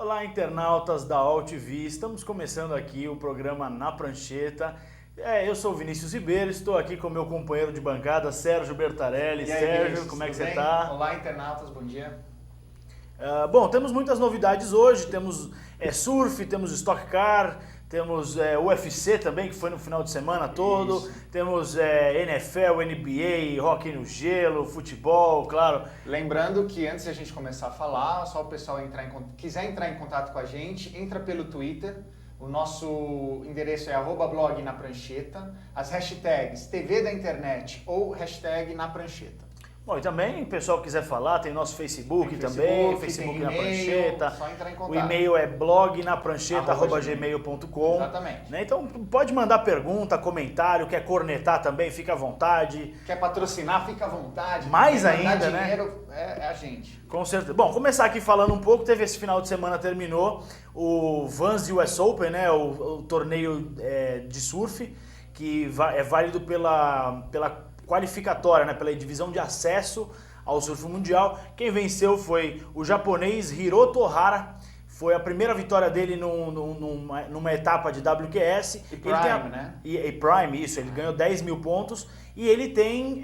Olá, internautas da AltV, estamos começando aqui o programa Na Prancheta. Eu sou o Vinícius Ribeiro, estou aqui com meu companheiro de bancada, Sérgio Bertarelli. E aí, Sérgio, Vinícius, como é que tudo você bem? está? Olá, internautas, bom dia. Bom, temos muitas novidades hoje, temos surf, temos Stock Car, temos UFC também, que foi no final de semana todo, Isso. temos NFL, NBA, hockey no gelo, futebol, claro. Lembrando que antes de a gente começar a falar, só o pessoal quiser entrar em contato com a gente, entra pelo Twitter. O nosso endereço é @blog na prancheta, as hashtags TV da internet ou hashtag na prancheta. Bom, e também, o pessoal quiser falar, tem nosso Facebook Tem também, Facebook, Facebook tem na e-mail, Prancheta. só entrar em contato. O e-mail é blognaprancheta@gmail.com. Exatamente. Né? Então pode mandar pergunta, comentário, quer cornetar também, fica à vontade. Quer patrocinar, fica à vontade. Mais Quer mandar ainda, né? dinheiro, é a gente. Com certeza. Bom, começar aqui falando um pouco, teve esse final de semana, terminou o Vans US Open, né? O torneio de surf, que é válido pela qualificatória, né? Pela divisão de acesso ao surf mundial. Quem venceu foi o japonês Hiroto Ohara. Foi a primeira vitória dele numa etapa de WQS. E Prime, né? E Prime, isso. Ele ganhou 10 mil pontos. E ele tem,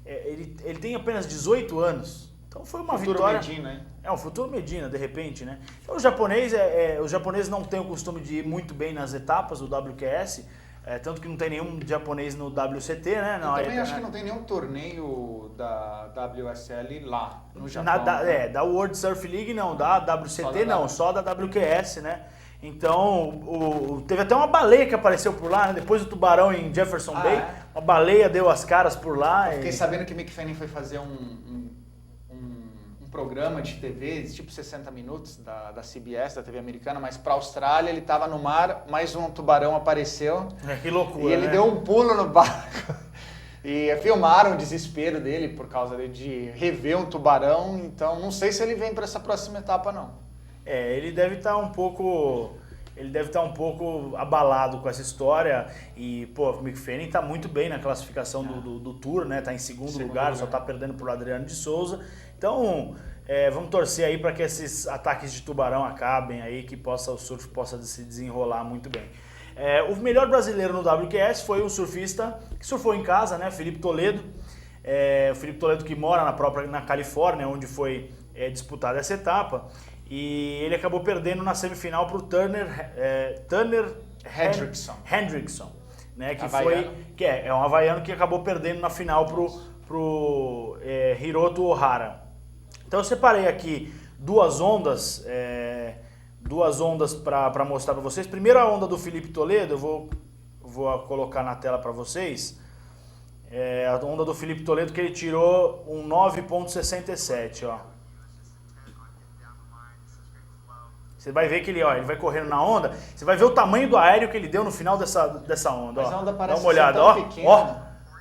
ele tem apenas 18 anos. Então foi uma Futuro vitória... Medina, hein? É um futuro Medina, de repente, né? Então os japoneses não têm o costume de ir muito bem nas etapas do WQS. Tanto que não tem nenhum japonês no WCT, né? Eu também acho que não tem nenhum torneio da WSL lá, no Japão. Da World Surf League não, da WCT não, só da WQS, né? Então, teve até uma baleia que apareceu por lá, né? Depois do tubarão em Jefferson Bay, uma baleia deu as caras por lá. Eu fiquei sabendo que o Mick Fanning foi fazer um programa de TV, tipo 60 minutos, da CBS, da TV americana, mas para a Austrália ele estava no mar, mais um tubarão apareceu. Que loucura, e ele deu um pulo no barco. E filmaram o desespero dele por causa de rever um tubarão, então não sei se ele vem para essa próxima etapa não. Ele deve estar um pouco abalado com essa história e, pô, o Mick Fanning tá muito bem na classificação do Tour, né? Tá em segundo lugar, só tá perdendo pro Adriano de Souza. Então, vamos torcer aí para que esses ataques de tubarão acabem aí, que o surf possa se desenrolar muito bem. O melhor brasileiro no WQS foi um surfista que surfou em casa, né? Felipe Toledo. O Felipe Toledo que mora na Califórnia, onde foi disputada essa etapa. E ele acabou perdendo na semifinal para o Turner Hendrickson, né? Que é um havaiano que acabou perdendo na final pro Hiroto Ohara. Então eu separei aqui duas ondas para mostrar para vocês. Primeiro a onda do Felipe Toledo, eu vou colocar na tela para vocês. A onda do Felipe Toledo que ele tirou um 9.67, ó. Você vai ver que ele vai correndo na onda, você vai ver o tamanho do aéreo que ele deu no final dessa onda. Mas a onda parece dá uma olhada,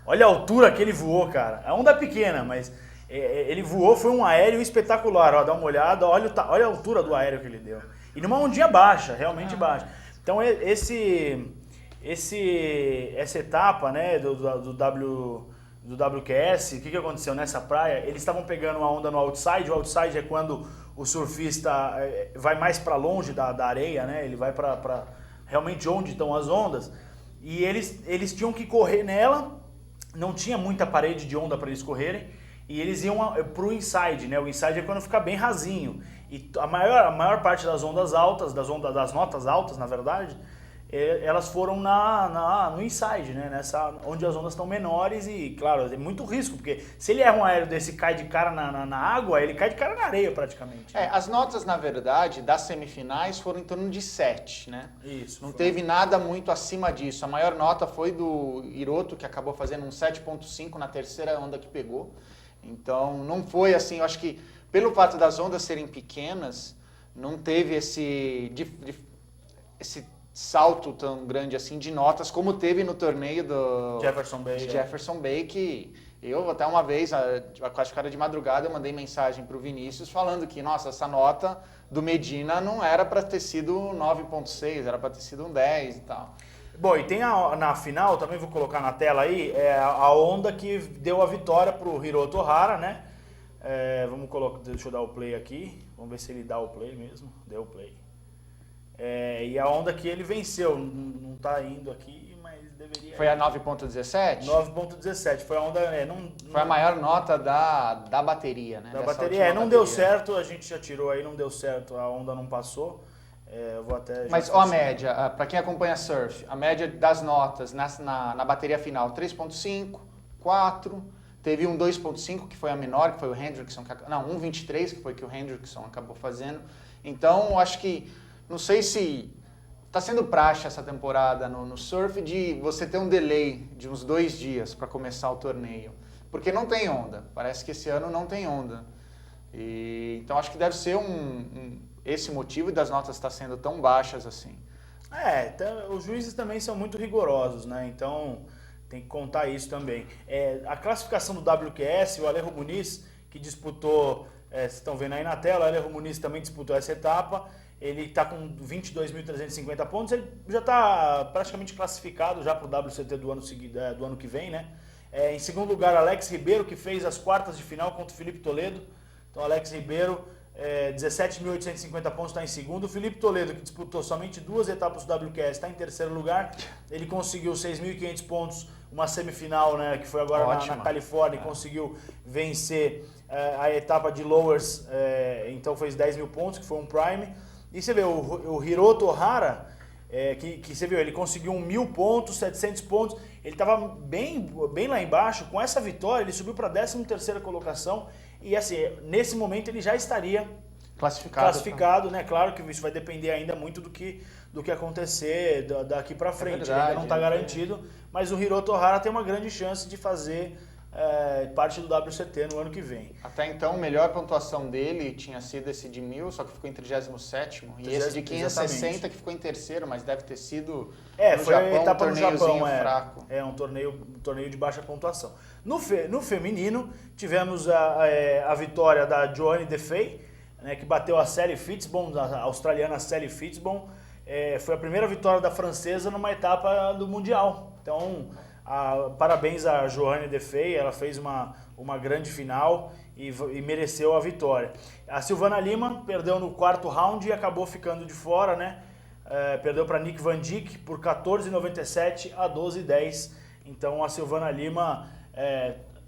olha a altura que ele voou, cara. A onda é pequena, mas ele voou, foi um aéreo espetacular. Ó, dá uma olhada, olha a altura do aéreo que ele deu. E numa ondinha baixa, realmente baixa. Então essa etapa, né, do WQS, o que aconteceu nessa praia? Eles estavam pegando uma onda no outside. O outside é quando o surfista vai mais para longe da areia, né? Ele vai para realmente onde estão as ondas. E eles tinham que correr nela, não tinha muita parede de onda para eles correrem, e eles iam pro inside, né? O inside é quando fica bem rasinho. E a maior parte das ondas altas, das notas altas, na verdade, elas foram no inside, né? Onde as ondas estão menores e, claro, é muito risco, porque se ele erra um aéreo desse e cai de cara na água, ele cai de cara na areia praticamente. As notas, na verdade, das semifinais foram em torno de 7, né? Isso. Não teve nada muito acima disso. A maior nota foi do Hiroto, que acabou fazendo um 7.5 na terceira onda que pegou. Então, não foi assim, eu acho que pelo fato das ondas serem pequenas, não teve esse salto tão grande assim de notas como teve no torneio do Jefferson Bay, que eu até uma vez, acho que era de madrugada, eu mandei mensagem para o Vinícius falando que, nossa, essa nota do Medina não era para ter sido 9.6, era para ter sido um 10 e tal. Bom, e tem na final, também vou colocar na tela aí, a onda que deu a vitória pro Hiroto Ohara, né? Vamos colocar, deixa eu dar o play aqui. Vamos ver se ele dá o play mesmo. Deu o play. E a Honda que ele venceu, não tá indo aqui, mas deveria... Foi a 9.17? 9.17, foi a Honda... Foi a maior nota da bateria, né? Da bateria, não deu certo, a gente já tirou aí, não deu certo, a Honda não passou. Eu vou até... Mas a média, para quem acompanha surf, a média das notas na bateria final, 3.5, 4, teve um 2.5 que foi a menor, que foi o Hendrickson, não, 1.23 que foi que o Hendrickson acabou fazendo. Então, acho que, não sei se está sendo praxe essa temporada no surf de você ter um delay de uns 2 dias para começar o torneio, porque não tem onda, parece que esse ano não tem onda. Então, acho que deve ser esse motivo das notas estar sendo tão baixas assim. Os juízes também são muito rigorosos, né? Então tem que contar isso também. A classificação do WQS, o Alejo Muniz, que disputou, vocês estão vendo aí na tela, o Alejo Muniz também disputou essa etapa, ele está com 22.350 pontos, ele já está praticamente classificado já para o WCT do ano que vem, né? Em segundo lugar, Alex Ribeiro, que fez as quartas de final contra o Felipe Toledo. Então, Alex Ribeiro, 17.850 pontos, está em segundo. O Felipe Toledo, que disputou somente 2 etapas do WQS, está em terceiro lugar. Ele conseguiu 6.500 pontos, uma semifinal, né, que foi agora na Califórnia, e conseguiu vencer a etapa de Lowers, então fez 10.000 pontos, que foi um prime. E você vê, o Hiroto Ohara, que você viu, ele conseguiu 1.000 pontos, 700 pontos, ele estava bem lá embaixo. Com essa vitória, ele subiu para a 13ª colocação. E assim, nesse momento ele já estaria classificado, né? Claro que isso vai depender ainda muito do que acontecer daqui para frente. Verdade, ele ainda não está garantido, mas o Hiroto Ohara tem uma grande chance de fazer parte do WCT no ano que vem. Até então, a melhor pontuação dele tinha sido esse de 1.000, só que ficou em 37º. E esse de 560 que ficou em terceiro, mas deve ter sido no foi Japão, a etapa no Japão, fraco. Um torneio de baixa pontuação. No feminino, tivemos a vitória da Johanne Defay, né, que bateu a Sally Fitzbon, a australiana Sally Fitzbon. Foi a primeira vitória da francesa numa etapa do Mundial. Então, parabéns a Johanne Defay, ela fez uma grande final e mereceu a vitória. A Silvana Lima perdeu no 4º round e acabou ficando de fora, né? Perdeu para Nick Van Dijk por 14,97 a 12,10. Então a Silvana Lima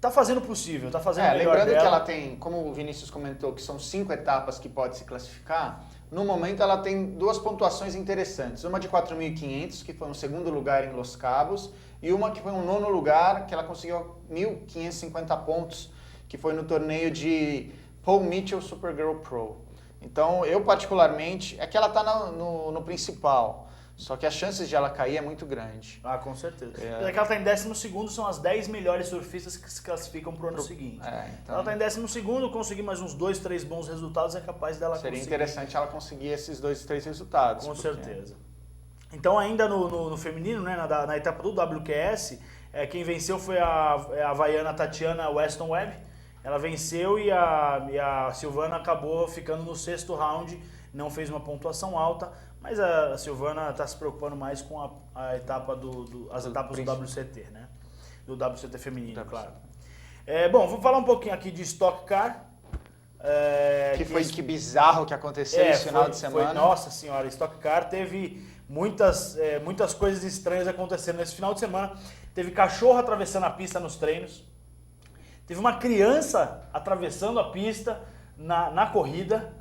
tá fazendo o possível, tá fazendo o melhor lembrando dela. Que ela tem, como o Vinícius comentou, que são 5 etapas que pode se classificar. No momento ela tem 2 pontuações interessantes. Uma de 4.500, que foi um segundo lugar em Los Cabos, e uma que foi um 9º lugar, que ela conseguiu 1.550 pontos, que foi no torneio de Paul Mitchell Supergirl Pro. Então, eu particularmente, que ela está no principal, só que as chances de ela cair é muito grande. Com certeza. É que ela está em 12º, são as 10 melhores surfistas que se classificam para o ano seguinte. Então... Ela está em 12º, conseguir mais uns 2, 3 bons resultados é capaz dela Seria conseguir. interessante ela conseguir esses 2, 3 resultados. Com certeza. Então, ainda no feminino, né, na etapa do WQS, quem venceu foi a havaiana Tatiana Weston Webb. Ela venceu e a Silvana acabou ficando no 6º round, não fez uma pontuação alta, mas a Silvana está se preocupando mais com a etapa as etapas do WCT, né? Do WCT feminino, claro. Bom, vou falar um pouquinho aqui de Stock Car. Que bizarro que aconteceu esse final de semana. Nossa senhora, Stock Car teve muitas coisas estranhas acontecendo nesse final de semana. Teve cachorro atravessando a pista nos treinos. Teve uma criança atravessando a pista na corrida.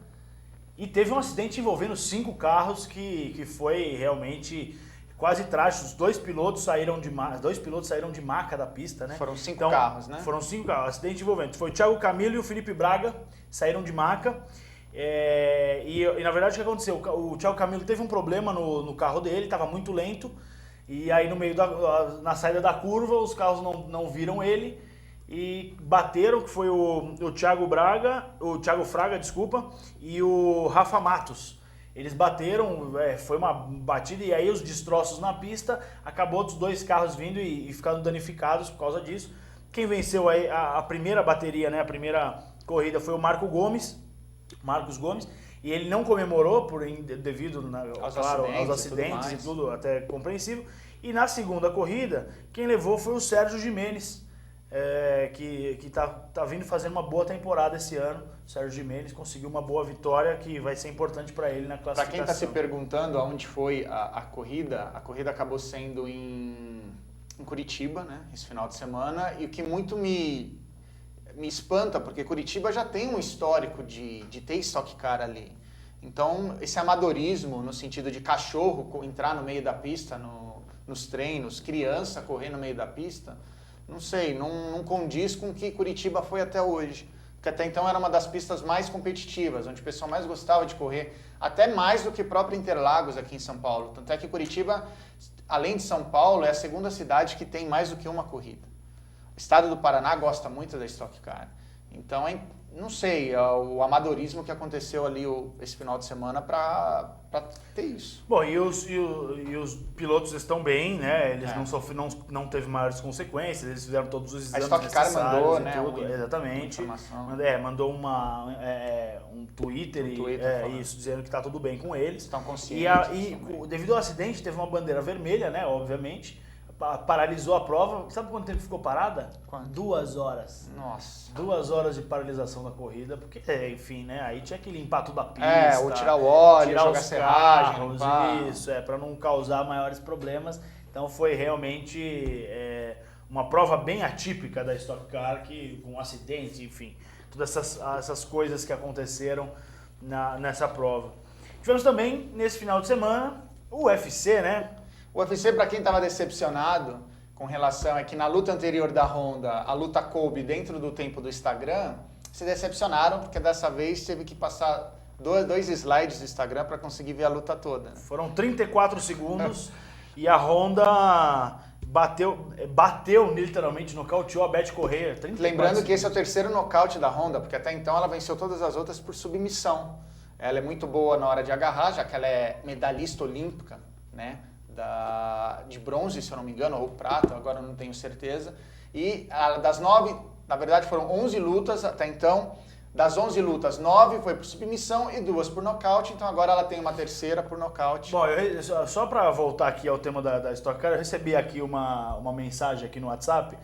E teve um acidente envolvendo 5 carros que foi realmente quase trágico. Os 2 pilotos saíram de maca da pista, né? Foram 5 carros, né? Foram 5 carros. Acidente envolvendo. Foi o Thiago Camilo e o Felipe Braga, saíram de maca. E na verdade o que aconteceu? O Thiago Camilo teve um problema no carro dele, estava muito lento. E aí no meio na saída da curva, os carros não viram ele. E bateram, que foi o Thiago Fraga, desculpa, e o Rafa Matos. Eles bateram, foi uma batida, e aí os destroços na pista, acabou dos 2 carros vindo e ficando danificados por causa disso. Quem venceu aí a primeira bateria, né, a primeira corrida, foi o Marcos Gomes, e ele não comemorou devido aos acidentes e tudo, até compreensível. E na segunda corrida, quem levou foi o Sérgio Gimenez. que tá vindo fazendo uma boa temporada esse ano. O Sérgio Gimenez conseguiu uma boa vitória que vai ser importante para ele na classificação. Para quem está se perguntando aonde foi a corrida acabou sendo em Curitiba, né, esse final de semana, e o que muito me espanta, porque Curitiba já tem um histórico de ter Stock Car ali. Então, esse amadorismo, no sentido de cachorro entrar no meio da pista, nos treinos, criança correr no meio da pista, não sei, não condiz com o que Curitiba foi até hoje. Porque até então era uma das pistas mais competitivas, onde o pessoal mais gostava de correr, até mais do que próprio Interlagos aqui em São Paulo. Tanto é que Curitiba, além de São Paulo, é a segunda cidade que tem mais do que uma corrida. O estado do Paraná gosta muito da Stock Car. Então, não sei, o amadorismo que aconteceu ali esse final de semana para ter isso. Bom, e os pilotos estão bem, né? Eles não teve maiores consequências, eles fizeram todos os exames necessários. A Stock Car mandou, né? Exatamente. Mandou um Twitter, isso, dizendo que está tudo bem com eles. Estão conscientes. E devido ao acidente, teve uma bandeira vermelha, né? Obviamente. Paralisou a prova. Sabe quanto tempo ficou parada? Quanto? 2 horas. Nossa. 2 horas de paralisação da corrida, porque, enfim, né? Aí tinha que limpar toda a pista. Ou tirar o óleo, tirar jogar os serragem, carros, isso, para não causar maiores problemas. Então foi realmente uma prova bem atípica da Stock Car, com acidentes, enfim, todas essas coisas que aconteceram nessa prova. Tivemos também, nesse final de semana, o UFC, né? O UFC, para quem estava decepcionado com relação, é que na luta anterior da Honda, a luta coube dentro do tempo do Instagram, se decepcionaram, porque dessa vez teve que passar dois slides do Instagram para conseguir ver a luta toda. Foram 34 segundos e a Honda bateu literalmente, nocauteou a Beth Correia. Lembrando que esse é o terceiro nocaute da Honda, porque até então ela venceu todas as outras por submissão. Ela é muito boa na hora de agarrar, já que ela é medalhista olímpica, né? De bronze, se eu não me engano, ou prata, agora eu não tenho certeza. E das 9, na verdade foram 11 lutas até então. Das 11 lutas, 9 foi por submissão e 2 por nocaute. Então agora ela tem uma terceira por nocaute. Bom, só para voltar aqui ao tema da Stock Car, eu recebi aqui uma mensagem aqui no WhatsApp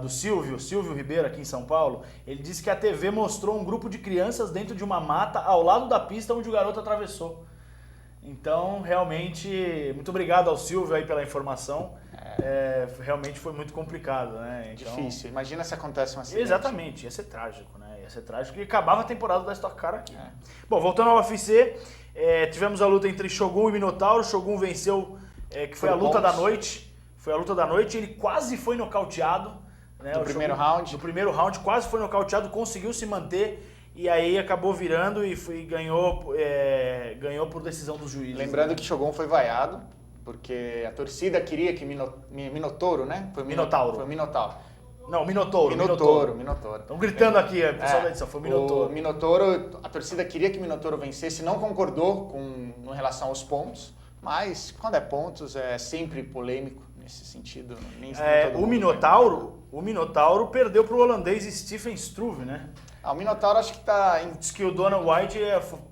do Silvio Ribeiro, aqui em São Paulo. Ele disse que a TV mostrou um grupo de crianças dentro de uma mata ao lado da pista onde o garoto atravessou. Então, realmente, muito obrigado ao Silvio aí pela informação. Realmente foi muito complicado, né? Então, difícil. Imagina se acontece um acidente. Exatamente, ia ser trágico, né? Ia ser trágico e acabava a temporada da Stock Car aqui. Bom, voltando ao UFC, tivemos a luta entre Shogun e Minotauro. Shogun venceu, que foi a luta da noite. Foi a luta da noite, ele quase foi nocauteado. Né? No primeiro round? No primeiro round, quase foi nocauteado, conseguiu se manter. E aí acabou virando e ganhou por decisão dos juízes. Lembrando que Shogun foi vaiado, porque a torcida queria que Minotauro, né? Foi Minotauro. Foi Minotauro. Não, Minotauro. Estão gritando aqui, pessoal da edição, foi Minotauro. O Minotauro, a torcida queria que Minotauro vencesse, não concordou com relação aos pontos, mas quando é pontos é sempre polêmico nesse sentido. O Minotauro perdeu para o holandês Stephen Struve, né? O Minotauro acho que tá... Diz que o Dana White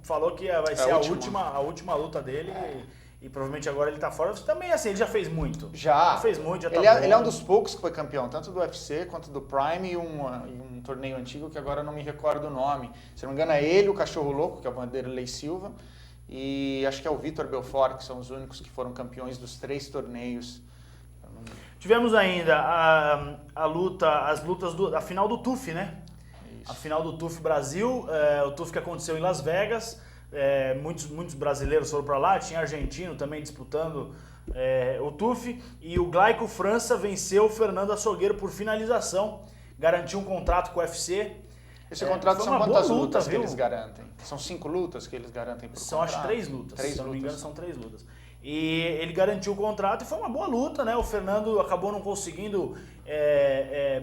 falou que vai ser a última luta dele e provavelmente agora ele tá fora. Também assim, ele já fez muito. Já fez muito, já tá bom. Ele é um dos poucos que foi campeão, tanto do UFC quanto do Prime e um torneio antigo que agora eu não me recordo o nome. Se não me engano é ele, o Cachorro Louco, que é o Vanderlei Silva, e acho que é o Vitor Belfort, que são os únicos que foram campeões dos 3 torneios. Tivemos ainda as lutas da final do TUF, né? A final do TUF Brasil, o TUF que aconteceu em Las Vegas, muitos brasileiros foram para lá, tinha argentino também disputando o TUF, e o Glaico França venceu o Fernando Açougueiro por finalização, garantiu um contrato com o UFC. Esse contrato são quantas lutas que eles garantem? São 5 lutas que eles garantem por contrato? São acho 3 lutas, se não me engano são 3 lutas. E ele garantiu o contrato e foi uma boa luta, né? O Fernando acabou não conseguindo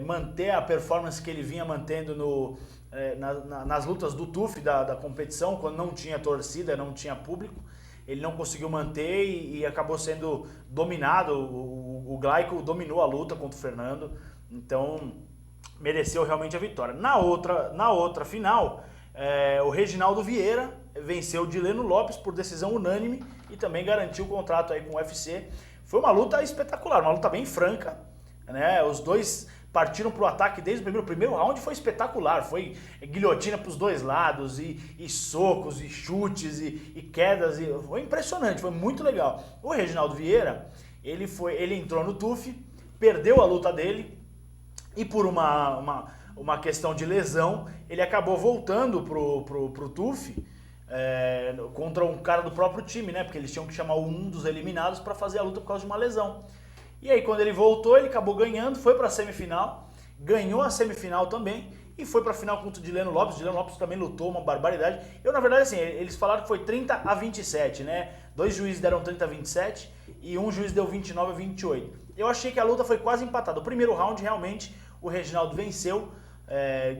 manter a performance que ele vinha mantendo nas lutas do TUF, da competição, quando não tinha torcida, não tinha público. Ele não conseguiu manter e acabou sendo dominado. O Glaico dominou a luta contra o Fernando, então mereceu realmente a vitória. Na outra final, o Reginaldo Vieira venceu o Dileno Lopes por decisão unânime e também garantiu o contrato aí com o UFC. Foi uma luta espetacular, uma luta bem franca, né? Os dois partiram pro ataque desde o primeiro. O primeiro round foi espetacular, foi guilhotina pros dois lados, e socos, e chutes, e quedas, foi impressionante, foi muito legal. O Reginaldo Vieira, ele entrou no TUF, perdeu a luta dele, e por uma questão de lesão, ele acabou voltando pro TUF, contra um cara do próprio time, né? Porque eles tinham que chamar um dos eliminados para fazer a luta por causa de uma lesão. E aí quando ele voltou, ele acabou ganhando, foi para a semifinal, ganhou a semifinal também e foi para a final contra o Dileno Lopes. O Dileno Lopes também lutou, uma barbaridade. Na verdade, assim, eles falaram que foi 30-27, né? 2 juízes deram 30-27 e um juiz deu 29-28. Eu achei que a luta foi quase empatada. O primeiro round, realmente, o Reginaldo venceu,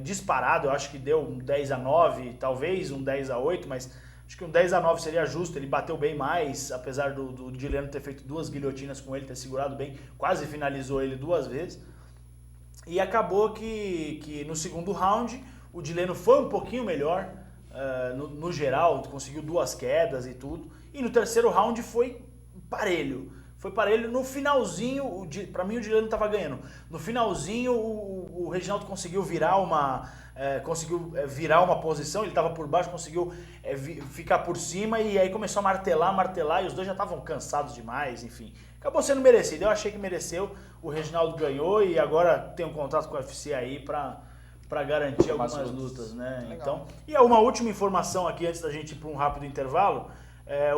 disparado. Eu acho que deu um 10-9, talvez um 10-8, mas acho que um 10-9 seria justo. Ele bateu bem mais, apesar do Dileno ter feito 2 guilhotinas com ele, ter segurado bem, quase finalizou ele 2 vezes. E acabou que no segundo round o Dileno foi um pouquinho melhor, no geral, conseguiu 2 quedas e tudo. E no terceiro round foi parelho. Foi parelho. No finalzinho, pra mim o Dileno estava ganhando. No finalzinho o Reginaldo conseguiu virar uma posição, ele estava por baixo, conseguiu ficar por cima e aí começou a martelar e os dois já estavam cansados demais, enfim. Acabou sendo merecido, eu achei que mereceu, o Reginaldo ganhou e agora tem um contrato com o UFC aí para garantir algumas lutas, né? Então, e uma última informação aqui antes da gente ir para um rápido intervalo,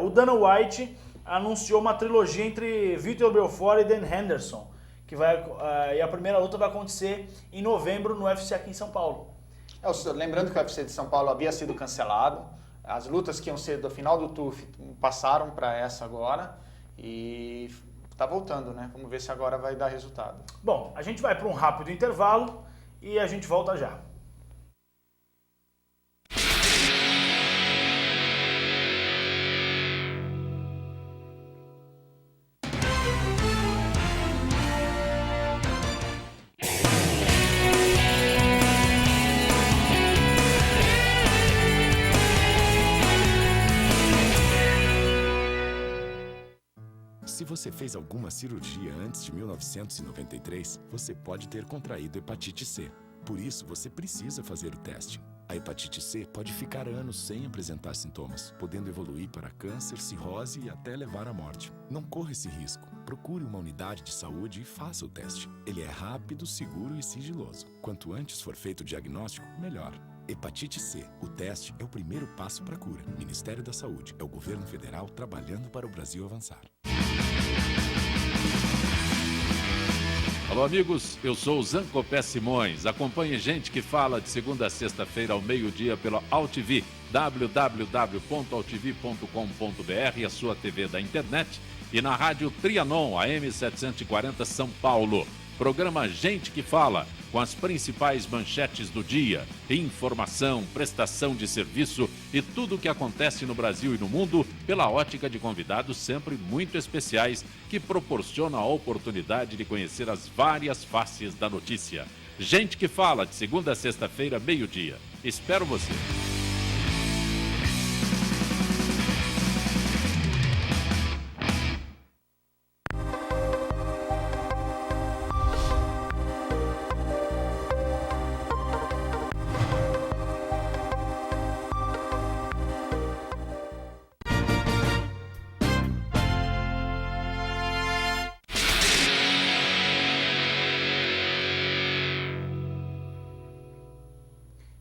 o Dana White anunciou uma trilogia entre Vitor Belfort e Dan Henderson, que e a primeira luta vai acontecer em novembro no UFC aqui em São Paulo. Lembrando que o UFC de São Paulo havia sido cancelado, as lutas que iam ser do final do TUF passaram para essa agora e tá voltando, né? Vamos ver se agora vai dar resultado. Bom, a gente vai para um rápido intervalo e a gente volta já. Se você fez alguma cirurgia antes de 1993, você pode ter contraído hepatite C. Por isso, você precisa fazer o teste. A hepatite C pode ficar anos sem apresentar sintomas, podendo evoluir para câncer, cirrose e até levar à morte. Não corra esse risco. Procure uma unidade de saúde e faça o teste. Ele é rápido, seguro e sigiloso. Quanto antes for feito o diagnóstico, melhor. Hepatite C. O teste é o primeiro passo para a cura. Ministério da Saúde. É o governo federal trabalhando para o Brasil avançar. Alô, amigos, eu sou o Zancopé Simões. Acompanhe Gente que Fala de segunda a sexta-feira ao meio-dia pela AltV, www.altv.com.br, a sua TV da internet, e na Rádio Trianon, AM 740 São Paulo. Programa Gente que Fala, com as principais manchetes do dia, informação, prestação de serviço e tudo o que acontece no Brasil e no mundo pela ótica de convidados sempre muito especiais que proporcionam a oportunidade de conhecer as várias faces da notícia. Gente que Fala, de segunda a sexta-feira, meio-dia. Espero você.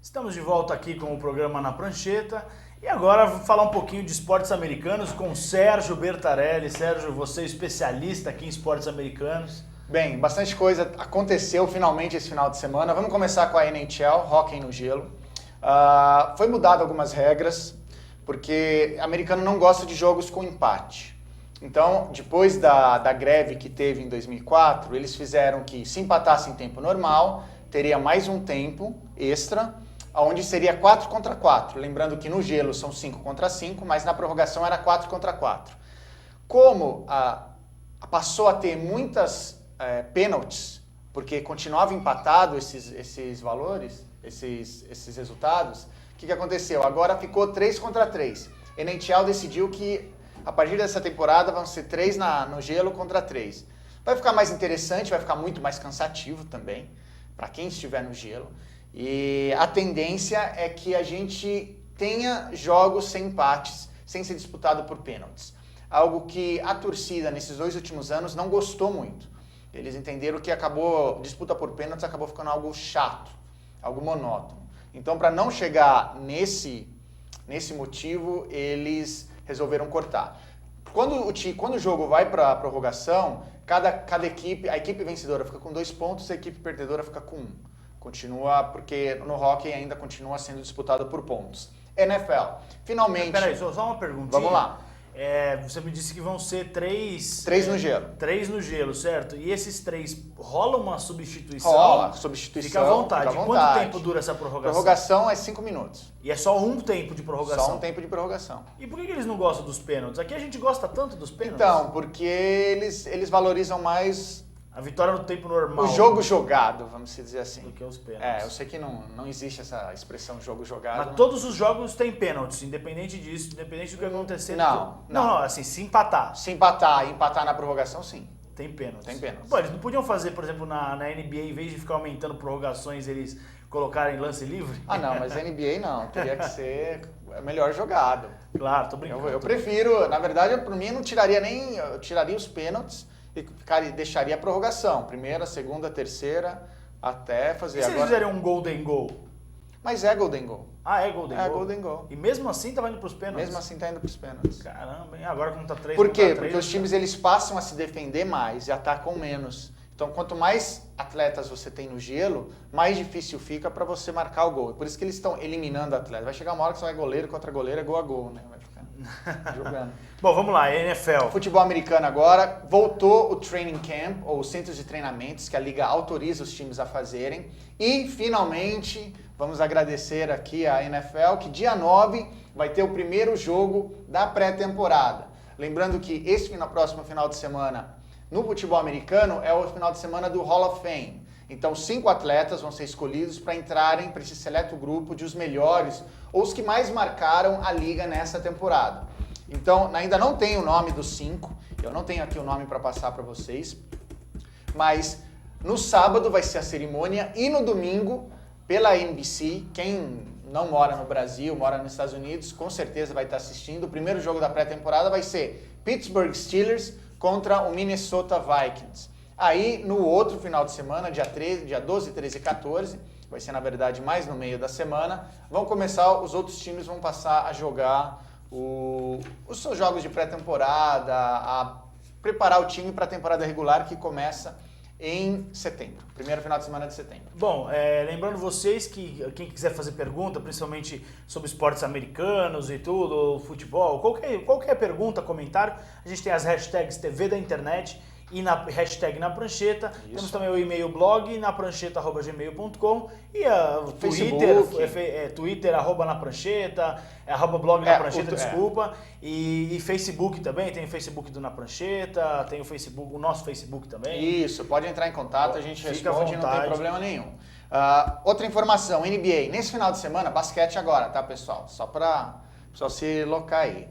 Estamos de volta aqui com o programa Na Prancheta e agora vou falar um pouquinho de esportes americanos com Sérgio Bertarelli. Sérgio, você é especialista aqui em esportes americanos. Bem, bastante coisa aconteceu finalmente esse final de semana. Vamos começar com a NHL, hóquei no gelo. Foi mudado algumas regras, porque americano não gosta de jogos com empate. Então, depois da greve que teve em 2004, eles fizeram que se empatasse em tempo normal, teria mais um tempo extra, onde seria 4 contra 4. Lembrando que no gelo são 5 contra 5, mas na prorrogação era 4 contra 4. Como passou a ter muitas pênaltis, porque continuava empatado esses valores, esses resultados, o que aconteceu? Agora ficou 3 contra 3. A NHL decidiu que a partir dessa temporada vão ser 3 no gelo contra 3. Vai ficar mais interessante, vai ficar muito mais cansativo também. para quem estiver no gelo. E a tendência é que a gente tenha jogos sem empates, sem ser disputado por pênaltis. Algo que a torcida, nesses 2 últimos anos, não gostou muito. Eles entenderam que disputa por pênaltis acabou ficando algo chato, algo monótono. Então, para não chegar nesse motivo, eles resolveram cortar. Quando o jogo vai para a prorrogação, cada equipe, a equipe vencedora fica com 2 pontos, a equipe perdedora fica com 1. Continua, porque no hockey ainda continua sendo disputado por pontos. NFL, finalmente... Peraí, só uma perguntinha. Vamos lá. Você me disse que vão ser 3... 3 no gelo. 3 no gelo, certo? E esses 3, rola uma substituição? Rola, substituição. Fica à vontade. Quanto tempo dura essa prorrogação? Prorrogação é 5 minutos. E é só um tempo de prorrogação? Só um tempo de prorrogação. E por que eles não gostam dos pênaltis? Aqui a gente gosta tanto dos pênaltis. Então, porque eles valorizam mais... A vitória no tempo normal. O jogo jogado, vamos dizer assim. Do que os pênaltis. Eu sei que não existe essa expressão jogo jogado. Mas todos os jogos têm pênaltis, independente disso, independente do que acontecer. Não, assim, se empatar. Se empatar na prorrogação, sim. Tem pênaltis. Tem pênaltis. Pô, eles não podiam fazer, por exemplo, na NBA, em vez de ficar aumentando prorrogações, eles colocarem lance livre? Não, mas NBA não. Teria que ser melhor jogado. Claro, tô brincando. Eu prefiro, na verdade, por mim, não tiraria eu tiraria os pênaltis e deixaria a prorrogação. Primeira, segunda, terceira, até fazer agora. E se eles fizerem um golden goal? Mas é golden goal. Ah, é golden goal? É golden goal. E mesmo assim tava indo pros pênaltis? Mesmo assim tá indo pros pênaltis. Caramba, hein? Agora como tá 3... Por quê? Porque os times eles passam a se defender mais e atacam menos. Então, quanto mais atletas você tem no gelo, mais difícil fica para você marcar o gol. Por isso que eles estão eliminando atletas. Vai chegar uma hora que você vai goleiro contra goleiro, é gol a gol, né? Vai ficar jogando. Bom, vamos lá, NFL. Futebol americano agora. Voltou o training camp, ou os centros de treinamentos, que a liga autoriza os times a fazerem. E, finalmente, vamos agradecer aqui a NFL, que dia 9 vai ter o primeiro jogo da pré-temporada. Lembrando que próximo final de semana, no futebol americano, é o final de semana do Hall of Fame. Então, 5 atletas vão ser escolhidos para entrarem para esse seleto grupo de os melhores ou os que mais marcaram a liga nessa temporada. Então, ainda não tem o nome dos 5, eu não tenho aqui o nome para passar para vocês, mas no sábado vai ser a cerimônia e no domingo, pela NBC, quem não mora no Brasil, mora nos Estados Unidos, com certeza vai estar assistindo. O primeiro jogo da pré-temporada vai ser Pittsburgh Steelers contra o Minnesota Vikings. Aí, no outro final de semana, dia 12, 13 e 14, vai ser, na verdade, mais no meio da semana, os outros times vão passar a jogar os seus jogos de pré-temporada, a preparar o time para a temporada regular que começa em setembro, primeiro final de semana de setembro. Bom, lembrando vocês que quem quiser fazer pergunta, principalmente sobre esportes americanos e tudo, futebol, qualquer pergunta, comentário, a gente tem as hashtags TV da internet e na hashtag na prancheta. Isso. Temos também o e-mail blog naprancheta@gmail.com e o Twitter @na prancheta, @blog na prancheta, desculpa. E Facebook também, tem o Facebook do Na Prancheta, tem o nosso Facebook também. Isso, pode entrar em contato, a gente responde, não tem problema nenhum. Outra informação, NBA, nesse final de semana, basquete agora, tá, pessoal? Só para se locar aí.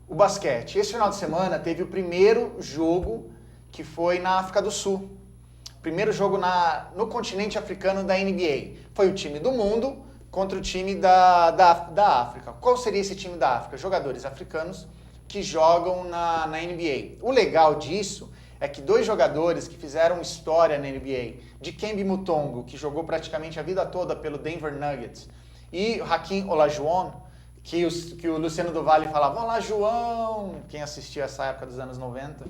O basquete. Esse final de semana teve o primeiro jogo que foi na África do Sul. Primeiro jogo no continente africano da NBA. Foi o time do mundo contra o time da África. Qual seria esse time da África? Jogadores africanos que jogam na NBA. O legal disso é que 2 jogadores que fizeram história na NBA, Dikembe Mutombo, que jogou praticamente a vida toda pelo Denver Nuggets, e Hakeem Olajuwon, que o Luciano do Vale falava, olá, João! Quem assistiu essa época dos anos 90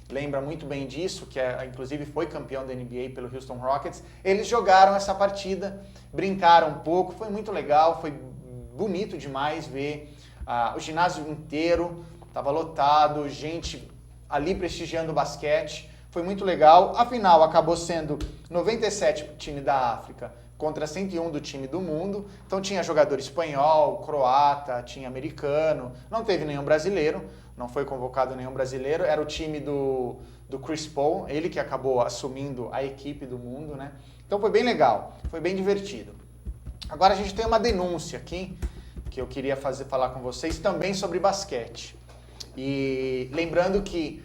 lembra muito bem disso, que inclusive foi campeão da NBA pelo Houston Rockets. Eles jogaram essa partida, brincaram um pouco, foi muito legal, foi bonito demais ver o ginásio inteiro, estava lotado, gente ali prestigiando o basquete, foi muito legal. A final acabou sendo 97 time da África contra 101 do time do mundo. Então tinha jogador espanhol, croata, tinha americano, não teve nenhum brasileiro, não foi convocado nenhum brasileiro, era o time do Chris Paul, ele que acabou assumindo a equipe do mundo, né? Então foi bem legal, foi bem divertido. Agora a gente tem uma denúncia aqui, que eu queria falar com vocês também sobre basquete. E lembrando que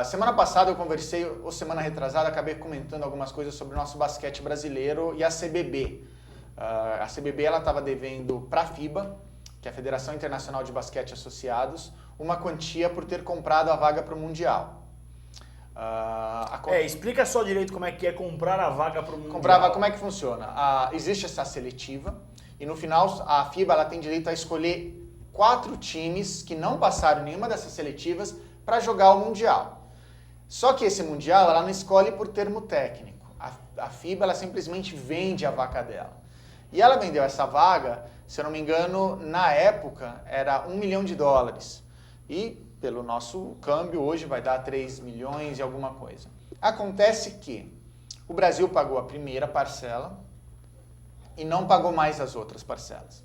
Semana passada eu conversei, ou semana retrasada, acabei comentando algumas coisas sobre o nosso basquete brasileiro e a CBB. A CBB estava devendo para a FIBA, que é a Federação Internacional de Basquete Associados, uma quantia por ter comprado a vaga para o Mundial. Explica só direito como é que é comprar a vaga para o Mundial. Como é que funciona? Existe essa seletiva e no final a FIBA ela tem direito a escolher 4 times que não passaram nenhuma dessas seletivas para jogar o Mundial. Só que esse Mundial ela não escolhe por termo técnico. A FIBA ela simplesmente vende a vaga dela. E ela vendeu essa vaga, se eu não me engano, na época era $1 milhão. E pelo nosso câmbio hoje vai dar 3 milhões e alguma coisa. Acontece que o Brasil pagou a primeira parcela e não pagou mais as outras parcelas.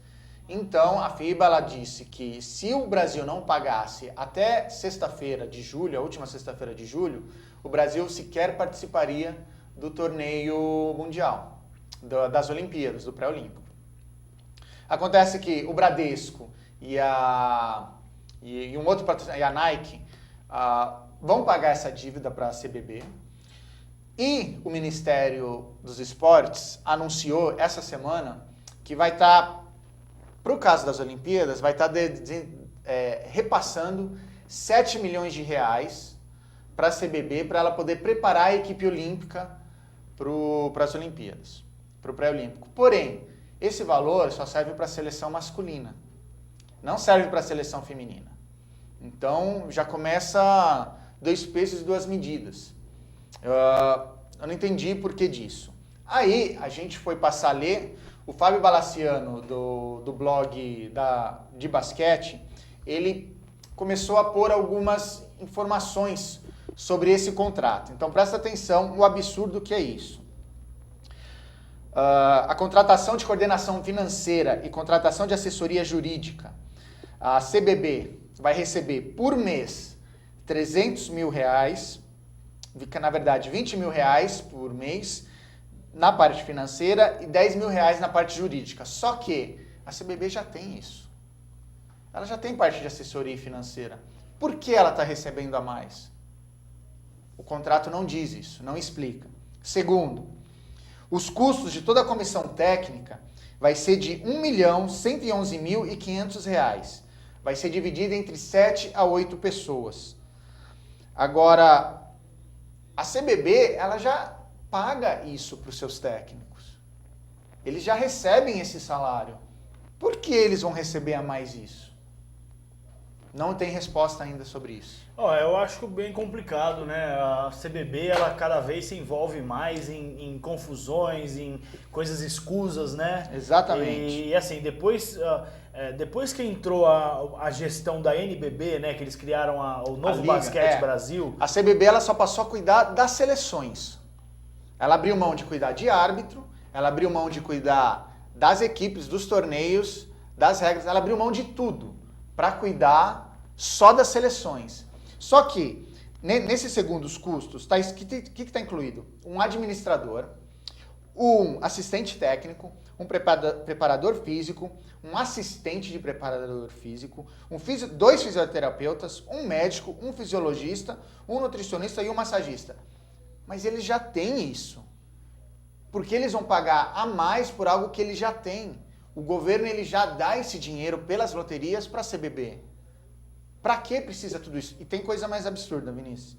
Então, a FIBA ela disse que se o Brasil não pagasse até sexta-feira de julho, a última sexta-feira de julho, o Brasil sequer participaria do torneio mundial, das Olimpíadas, do pré-olímpico. Acontece que o Bradesco e a Nike vão pagar essa dívida para a CBB e o Ministério dos Esportes anunciou essa semana que vai estar... Para o caso das Olimpíadas, vai estar repassando 7 milhões de reais para a CBB, para ela poder preparar a equipe olímpica para as Olimpíadas, para o pré-olímpico. Porém, esse valor só serve para a seleção masculina, não serve para a seleção feminina. Então, já começa 2 pesos e 2 medidas. Eu não entendi por que disso. Aí, a gente foi passar a ler... O Fábio Balaciano, do blog de basquete, ele começou a pôr algumas informações sobre esse contrato. Então, presta atenção o absurdo que é isso. A contratação de coordenação financeira e contratação de assessoria jurídica, a CBB vai receber por mês R$300 mil, na verdade R$20 mil por mês, na parte financeira e R$10 mil na parte jurídica. Só que a CBB já tem isso. Ela já tem parte de assessoria financeira. Por que ela está recebendo a mais? O contrato não diz isso, não explica. Segundo, os custos de toda a comissão técnica vai ser de R$1.111.500. Vai ser dividido entre 7 a 8 pessoas. Agora, a CBB, ela já paga isso para os seus técnicos. Eles já recebem esse salário. Por que eles vão receber a mais isso? Não tem resposta ainda sobre isso. Eu acho bem complicado, né? A CBB, ela cada vez se envolve mais em confusões, em coisas escusas, né? Exatamente. E assim, depois que entrou a gestão da NBB, né? Que eles criaram o Novo Basquete Brasil. A CBB, ela só passou a cuidar das seleções. Ela abriu mão de cuidar de árbitro, ela abriu mão de cuidar das equipes, dos torneios, das regras, ela abriu mão de tudo para cuidar só das seleções. Só que, nesses segundos custos, o que está incluído? Um administrador, um assistente técnico, um preparador físico, um assistente de preparador físico, 2 fisioterapeutas, um médico, um fisiologista, um nutricionista e um massagista. Mas eles já têm isso. Por que eles vão pagar a mais por algo que eles já têm? O governo ele já dá esse dinheiro pelas loterias para a CBB. Para que precisa tudo isso? E tem coisa mais absurda, Vinícius.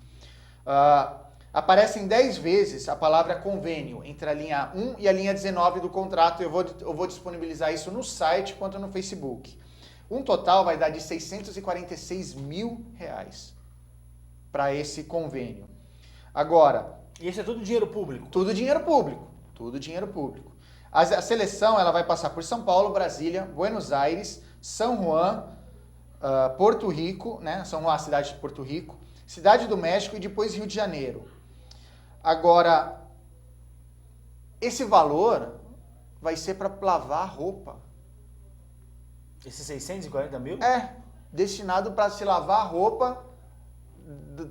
Aparecem 10 vezes a palavra convênio entre a linha 1 e a linha 19 do contrato. Eu vou disponibilizar isso no site quanto no Facebook. Um total vai dar de R$646 mil para esse convênio. Agora... E isso é tudo dinheiro público? Tudo dinheiro público. Tudo dinheiro público. A seleção ela vai passar por São Paulo, Brasília, Buenos Aires, São Juan, Porto Rico, né? São Juan, a cidade de Porto Rico, Cidade do México e depois Rio de Janeiro. Agora, esse valor vai ser para lavar roupa. Esses 640 mil? É, destinado para se lavar a roupa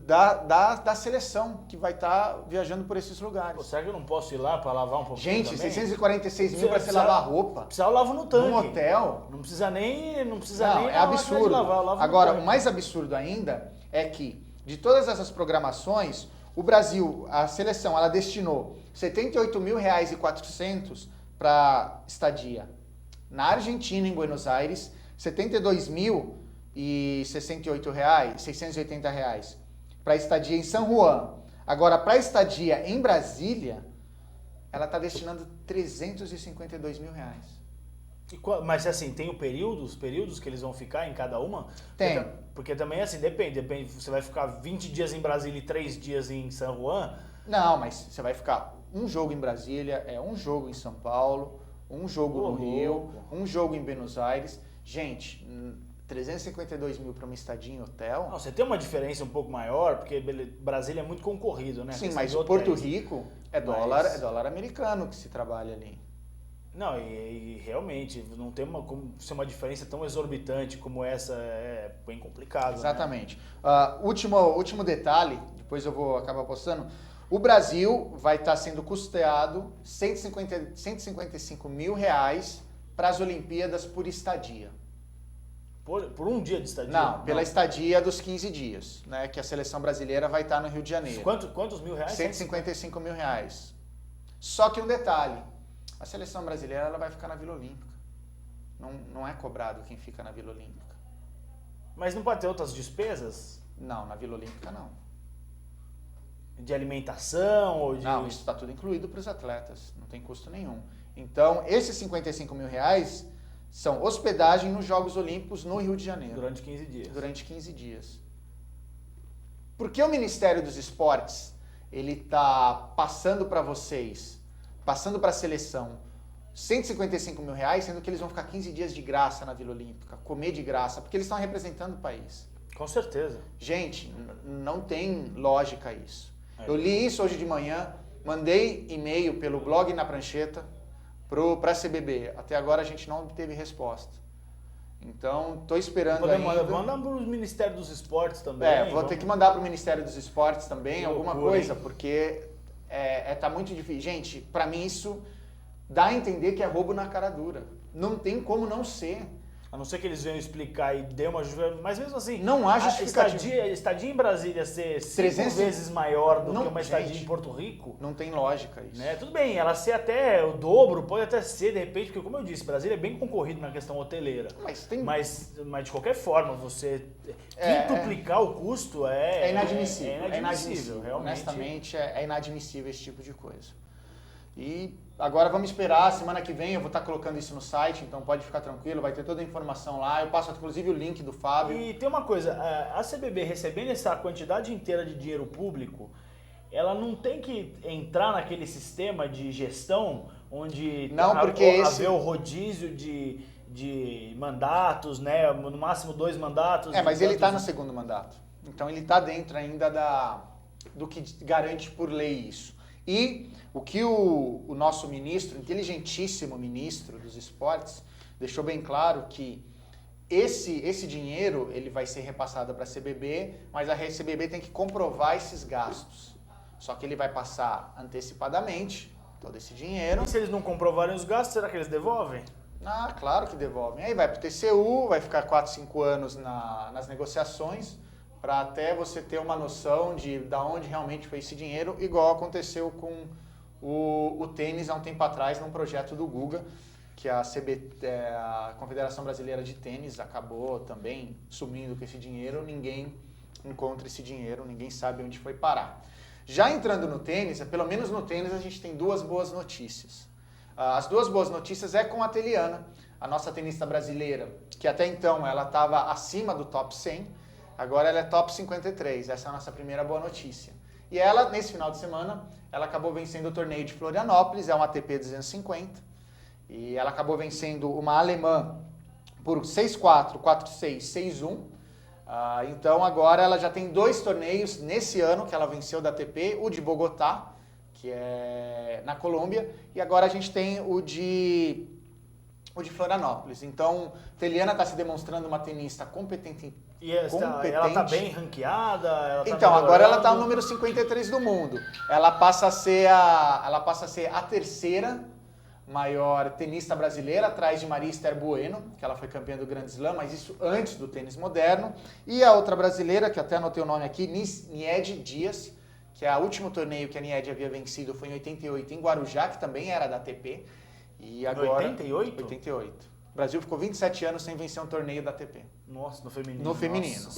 da seleção que vai estar viajando por esses lugares. Pô, será que eu não posso ir lá para lavar um pouquinho? Gente, também? 646 mil para se lavar roupa. Precisa eu lavo no tanque. Num hotel. Não precisa nem. É absurdo. Lavar, agora, o mais absurdo ainda é que de todas essas programações, o Brasil, a seleção, ela destinou R$ 78.400 para estadia. Na Argentina, em Buenos Aires, R$ 72.680 para estadia em San Juan. Agora, para estadia em Brasília, ela está destinando R$ 352 mil. Mas assim, tem os períodos que eles vão ficar em cada uma? Tem. Porque também assim, depende. Você vai ficar 20 dias em Brasília e 3 dias em San Juan? Não, mas você vai ficar um jogo em Brasília, um jogo em São Paulo, um jogo no Rio, um jogo em Buenos Aires. Gente, 352 mil para uma estadia em hotel. Não, você tem uma diferença um pouco maior, porque Brasília é muito concorrido, né? Sim, mas Porto Rico é dólar americano que se trabalha ali. Não, e realmente, não tem como ser uma diferença tão exorbitante como essa, é bem complicado. Exatamente. Né? Último detalhe, depois eu vou acabar postando. O Brasil vai estar sendo custeado R$ 155 mil para as Olimpíadas por estadia. Por um dia de estadia? Não, pela estadia dos 15 dias, né? Que a seleção brasileira vai estar no Rio de Janeiro. Quantos mil reais? 155 mil. Só que um detalhe. A seleção brasileira ela vai ficar na Vila Olímpica. Não é cobrado quem fica na Vila Olímpica. Mas não pode ter outras despesas? Não, na Vila Olímpica não. De alimentação ou de... Não, isso está tudo incluído para os atletas. Não tem custo nenhum. Então, esses 55 mil reais são hospedagem nos Jogos Olímpicos no Rio de Janeiro. Durante 15 dias. Durante 15 dias. Por que o Ministério dos Esportes ele está passando para vocês... passando para a seleção, R$ 155 mil, sendo que eles vão ficar 15 dias de graça na Vila Olímpica, comer de graça, porque eles estão representando o país. Com certeza. Gente, não tem lógica isso. Eu li isso hoje de manhã, mandei e-mail pelo blog Na Prancheta para a CBB. Até agora a gente não teve resposta. Então, estou esperando ainda. Manda para o Ministério dos Esportes também. Vou ter que mandar para o Ministério dos Esportes também, alguma coisa, porque... tá muito difícil. Gente, pra mim isso dá a entender que é roubo na cara dura. Não tem como não ser. A não ser que eles venham explicar e dê uma justificativa. Mas mesmo assim, não há justificativa. Estadia em Brasília ser 5 vezes maior do que uma estadia em Porto Rico. Não tem lógica isso. Né? Tudo bem, ela ser até o dobro, pode até ser, de repente, porque como eu disse, Brasília é bem concorrido na questão hoteleira. Mas de qualquer forma, você quintuplicar o custo é inadmissível. É inadmissível, realmente. Honestamente, é inadmissível esse tipo de coisa. E agora vamos esperar, semana que vem eu vou estar colocando isso no site, então pode ficar tranquilo, vai ter toda a informação lá. Eu passo inclusive o link do Fábio. E tem uma coisa, a CBB recebendo essa quantidade inteira de dinheiro público, ela não tem que entrar naquele sistema de gestão onde haver o rodízio de mandatos, né? No máximo 2 mandatos. Mas ele está no segundo mandato. Então ele está dentro ainda do que garante por lei isso. E o que o nosso ministro, inteligentíssimo ministro dos esportes, deixou bem claro que esse dinheiro ele vai ser repassado para a CBB, mas a CBB tem que comprovar esses gastos. Só que ele vai passar antecipadamente todo esse dinheiro. E se eles não comprovarem os gastos, será que eles devolvem? Claro que devolvem. Aí vai para o TCU, vai ficar 4, 5 anos nas negociações, para até você ter uma noção de onde realmente foi esse dinheiro, igual aconteceu com o tênis há um tempo atrás, num projeto do Guga, que a Confederação Brasileira de Tênis acabou também sumindo com esse dinheiro, ninguém encontra esse dinheiro, ninguém sabe onde foi parar. Já entrando no tênis, pelo menos no tênis a gente tem 2 boas notícias. As 2 boas notícias é com a Teliana, a nossa tenista brasileira, que até então ela estava acima do top 100, agora ela é top 53, essa é a nossa primeira boa notícia. E ela, nesse final de semana, ela acabou vencendo o torneio de Florianópolis, é um ATP 250, e ela acabou vencendo uma alemã por 6-4, 4-6, 6-1. Então agora ela já tem 2 torneios nesse ano que ela venceu da ATP, o de Bogotá, que é na Colômbia, e agora a gente tem o de Florianópolis. Então, Teliana está se demonstrando uma tenista competente. E ela está bem ranqueada? Agora ela está no número 53 do mundo. Ela passa a ser a terceira maior tenista brasileira, atrás de Maria Esther Bueno, que ela foi campeã do Grand Slam, mas isso antes do tênis moderno. E a outra brasileira, que até anotei o nome aqui, Nied Dias, que é o último torneio que a Nied havia vencido, foi em 88 em Guarujá, que também era da ATP. E agora, 88? 88. O Brasil ficou 27 anos sem vencer um torneio da ATP. Nossa, no feminino. No feminino.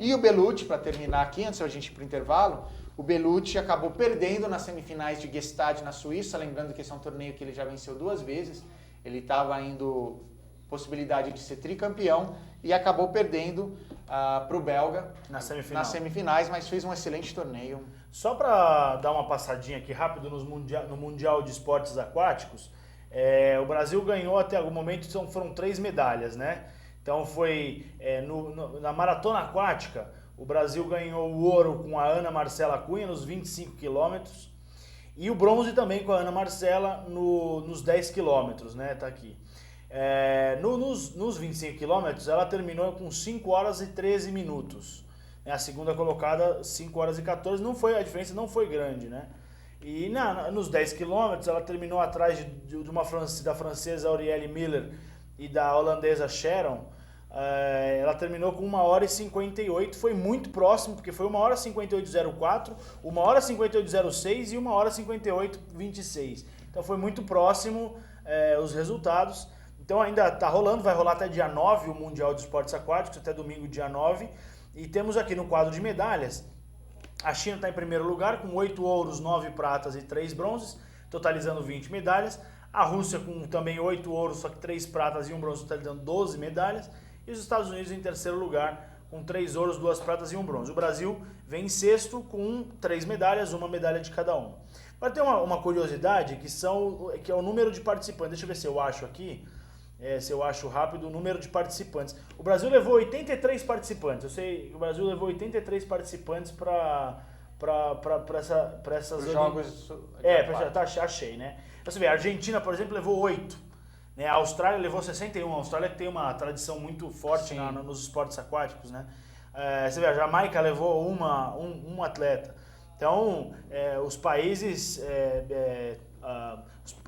E o Bellucci, para terminar aqui, antes da gente ir para o intervalo, o Bellucci acabou perdendo nas semifinais de Gstaad na Suíça, lembrando que esse é um torneio que ele já venceu 2 vezes. Ele estava indo possibilidade de ser tricampeão e acabou perdendo para o belga nas semifinais, mas fez um excelente torneio. Só para dar uma passadinha aqui rápido no Mundial de Esportes Aquáticos, o Brasil ganhou até algum momento, foram 3 medalhas, né? Então foi na maratona aquática, o Brasil ganhou o ouro com a Ana Marcela Cunha nos 25 quilômetros e o bronze também com a Ana Marcela nos 10 quilômetros, né? Tá aqui. Nos 25 quilômetros ela terminou com 5 horas e 13 minutos. A segunda colocada 5 horas e 14, a diferença não foi grande, né? E nos 10 quilômetros ela terminou atrás da francesa Aurielle Miller e da holandesa Sharon. Ela terminou com 1 hora e 58, foi muito próximo, porque foi 1 hora e 58,04, 1 hora e 58,06 e 1 hora e 58,26. Então foi muito próximo os resultados. Então ainda está rolando, vai rolar até dia 9 o Mundial de Esportes Aquáticos, até domingo dia 9. E temos aqui no quadro de medalhas, a China está em primeiro lugar com 8 ouros, 9 pratas e 3 bronzes, totalizando 20 medalhas. A Rússia com também 8 ouros, só que 3 pratas e 1 bronze, totalizando 12 medalhas. E os Estados Unidos em terceiro lugar com 3 ouros, 2 pratas e 1 bronze. O Brasil vem em sexto com 3 medalhas, 1 medalha de cada um. Mas tem uma curiosidade que é o número de participantes. Deixa eu ver se eu acho aqui. Se eu acho rápido o número de participantes. O Brasil levou 83 participantes. Eu sei que o Brasil levou 83 participantes para essas jogos. Achei, né? Você vê, a Argentina, por exemplo, levou 8. Né? A Austrália levou 61. A Austrália tem uma tradição muito forte nos esportes aquáticos, né? Você vê, a Jamaica levou um atleta. Então, os países,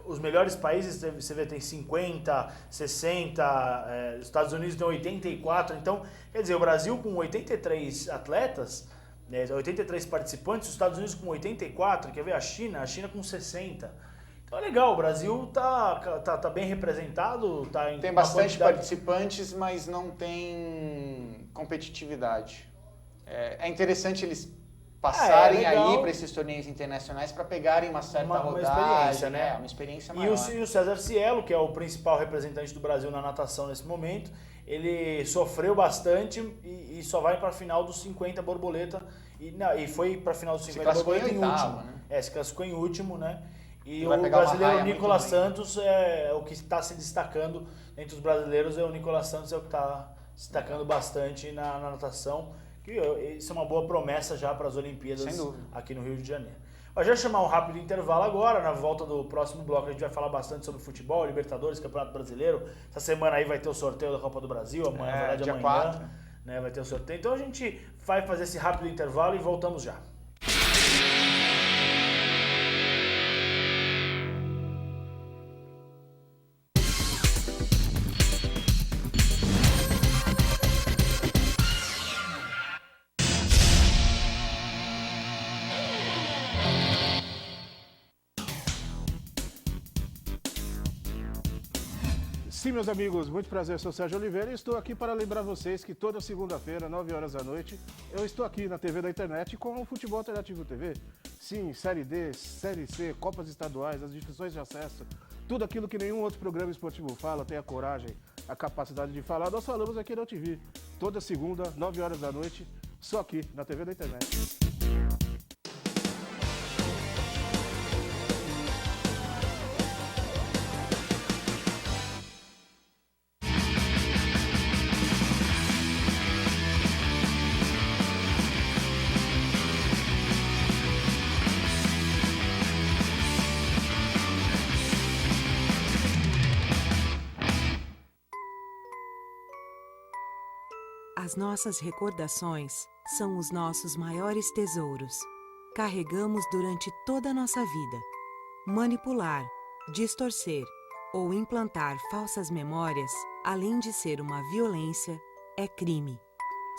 os melhores países, você vê, tem 50, 60, Estados Unidos tem 84. Então, quer dizer, o Brasil com 83 atletas, 83 participantes, os Estados Unidos com 84, quer ver, a China com 60. Então é legal, o Brasil tá bem representado. Tem bastante participantes, mas não tem competitividade. É interessante eles passarem aí para esses torneios internacionais para pegarem uma certa rodagem, experiência, né? Uma experiência maior. E o César Cielo, que é o principal representante do Brasil na natação nesse momento, ele sofreu bastante e só vai para a final dos 50 borboleta e foi para a final dos 50 borboleta em último. Né? Se classificou em último, né? E o brasileiro Nicolas Santos é o que está se destacando entre os brasileiros, o Nicolas Santos é o que está se destacando bastante na natação. Isso é uma boa promessa já para as Olimpíadas aqui no Rio de Janeiro. A gente vai chamar um rápido intervalo agora. Na volta do próximo bloco a gente vai falar bastante sobre futebol, Libertadores, Campeonato Brasileiro. Essa semana aí vai ter o sorteio da Copa do Brasil, amanhã, na verdade, dia amanhã 4. Né, vai ter o sorteio. Então a gente vai fazer esse rápido intervalo e voltamos já. Sim, meus amigos, muito prazer, eu sou Sérgio Oliveira e estou aqui para lembrar vocês que toda segunda-feira, 9 horas da noite, eu estou aqui na TV da internet com o Futebol Alternativo TV. Sim, Série D, Série C, Copas Estaduais, as divisões de acesso, tudo aquilo que nenhum outro programa esportivo fala, tem a coragem, a capacidade de falar, nós falamos aqui na TV. Toda segunda, 9 horas da noite, só aqui na TV da internet. As nossas recordações são os nossos maiores tesouros. Carregamos durante toda a nossa vida. Manipular, distorcer, ou implantar falsas memórias, além de ser uma violência, é crime.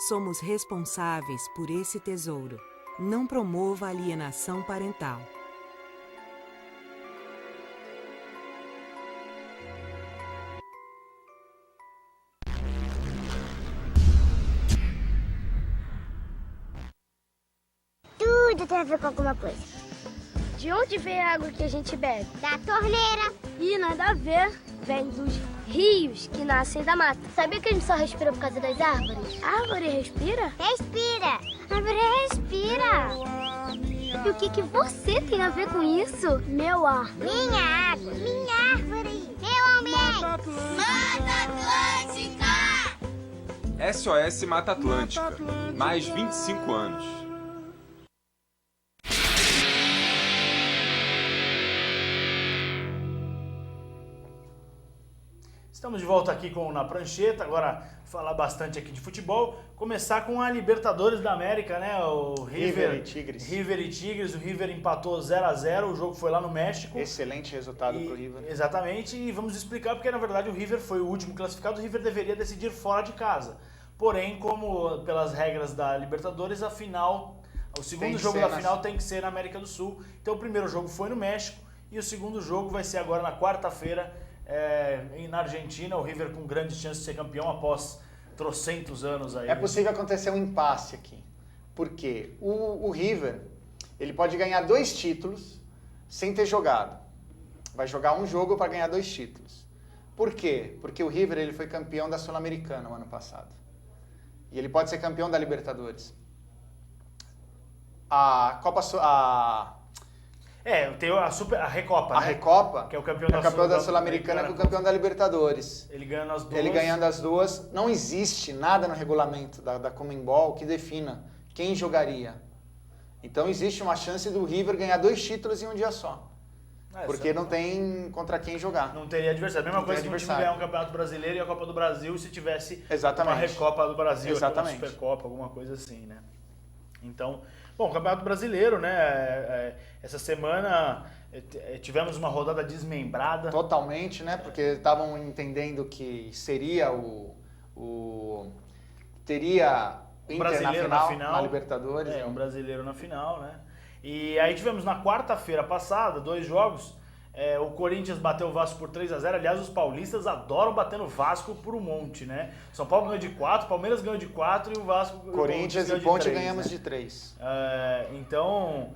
Somos responsáveis por esse tesouro. Não promova alienação parental. Tudo tem a ver com alguma coisa. De onde vem a água que a gente bebe? Da torneira. Ih, nada a ver. Vem dos rios que nascem da mata. Sabia que a gente só respira por causa das árvores? A árvore respira? Respira. A árvore respira. E o que você tem a ver com isso? Meu ar. Minha água. Minha árvore. Meu ambiente. Mata Atlântica! SOS Mata Atlântica. Mais 25 anos. Estamos de volta aqui Na Prancheta, agora falar bastante aqui de futebol. Começar com a Libertadores da América, né? O River e Tigres. River e Tigres, o River empatou 0-0, o jogo foi lá no México. Excelente resultado pro River. Exatamente, e vamos explicar porque na verdade o River foi o último classificado, o River deveria decidir fora de casa. Porém, como pelas regras da Libertadores, a final, o segundo jogo da final tem que ser na América do Sul. Então o primeiro jogo foi no México e o segundo jogo vai ser agora na quarta-feira, na Argentina, o River com grandes chances de ser campeão após trocentos anos aí. É possível acontecer um impasse aqui, porque o River, ele pode ganhar 2 títulos sem ter jogado. Vai jogar um jogo para ganhar 2 títulos. Por quê? Porque o River ele foi campeão da Sul-Americana no ano passado. E ele pode ser campeão da Libertadores. Tem a Recopa, a né? Recopa, que é o campeão da Sul-Americana com o campeão da Libertadores. Ele ganhando as duas. Ele ganhando as duas. Não existe nada no regulamento da Conmebol que defina quem jogaria. Então existe uma chance do River ganhar 2 títulos em um dia só. Porque não tem contra quem jogar. Não teria adversário. A mesma coisa que um time ganhar um Campeonato Brasileiro e a Copa do Brasil se tivesse uma Recopa do Brasil, uma Supercopa, alguma coisa assim, né? Então, bom, o Campeonato Brasileiro, né? Essa semana tivemos uma rodada desmembrada. Totalmente, né? Porque estavam entendendo que seria teria um brasileiro na final, na Libertadores. Um brasileiro na final, né? E aí tivemos na quarta-feira passada 2 jogos. O Corinthians bateu o Vasco por 3-0. Aliás, os paulistas adoram bater no Vasco por um monte, né? São Paulo ganhou de 4, Palmeiras ganhou de 4 e o Vasco... Corinthians e Ponte ganhamos de 3. Então...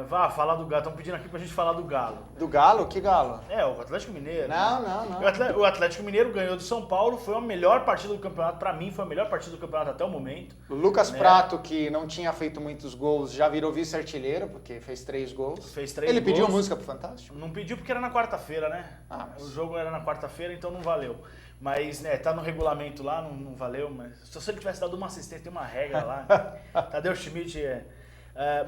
Vá, falar do Galo. Estão pedindo aqui pra gente falar do Galo. Do Galo? Que Galo? O Atlético Mineiro. Não. O Atlético Mineiro ganhou do São Paulo, foi a melhor partida do campeonato. Pra mim, foi a melhor partida do campeonato até o momento. O Lucas Prato, que não tinha feito muitos gols, já virou vice-artilheiro, porque fez 3 gols. Ele pediu música pro Fantástico? Não pediu porque era na quarta-feira, né? O jogo era na quarta-feira, então não valeu. Mas, tá no regulamento lá, não valeu. Mas se ele tivesse dado uma assistência, tem uma regra lá. Tadeu Schmidt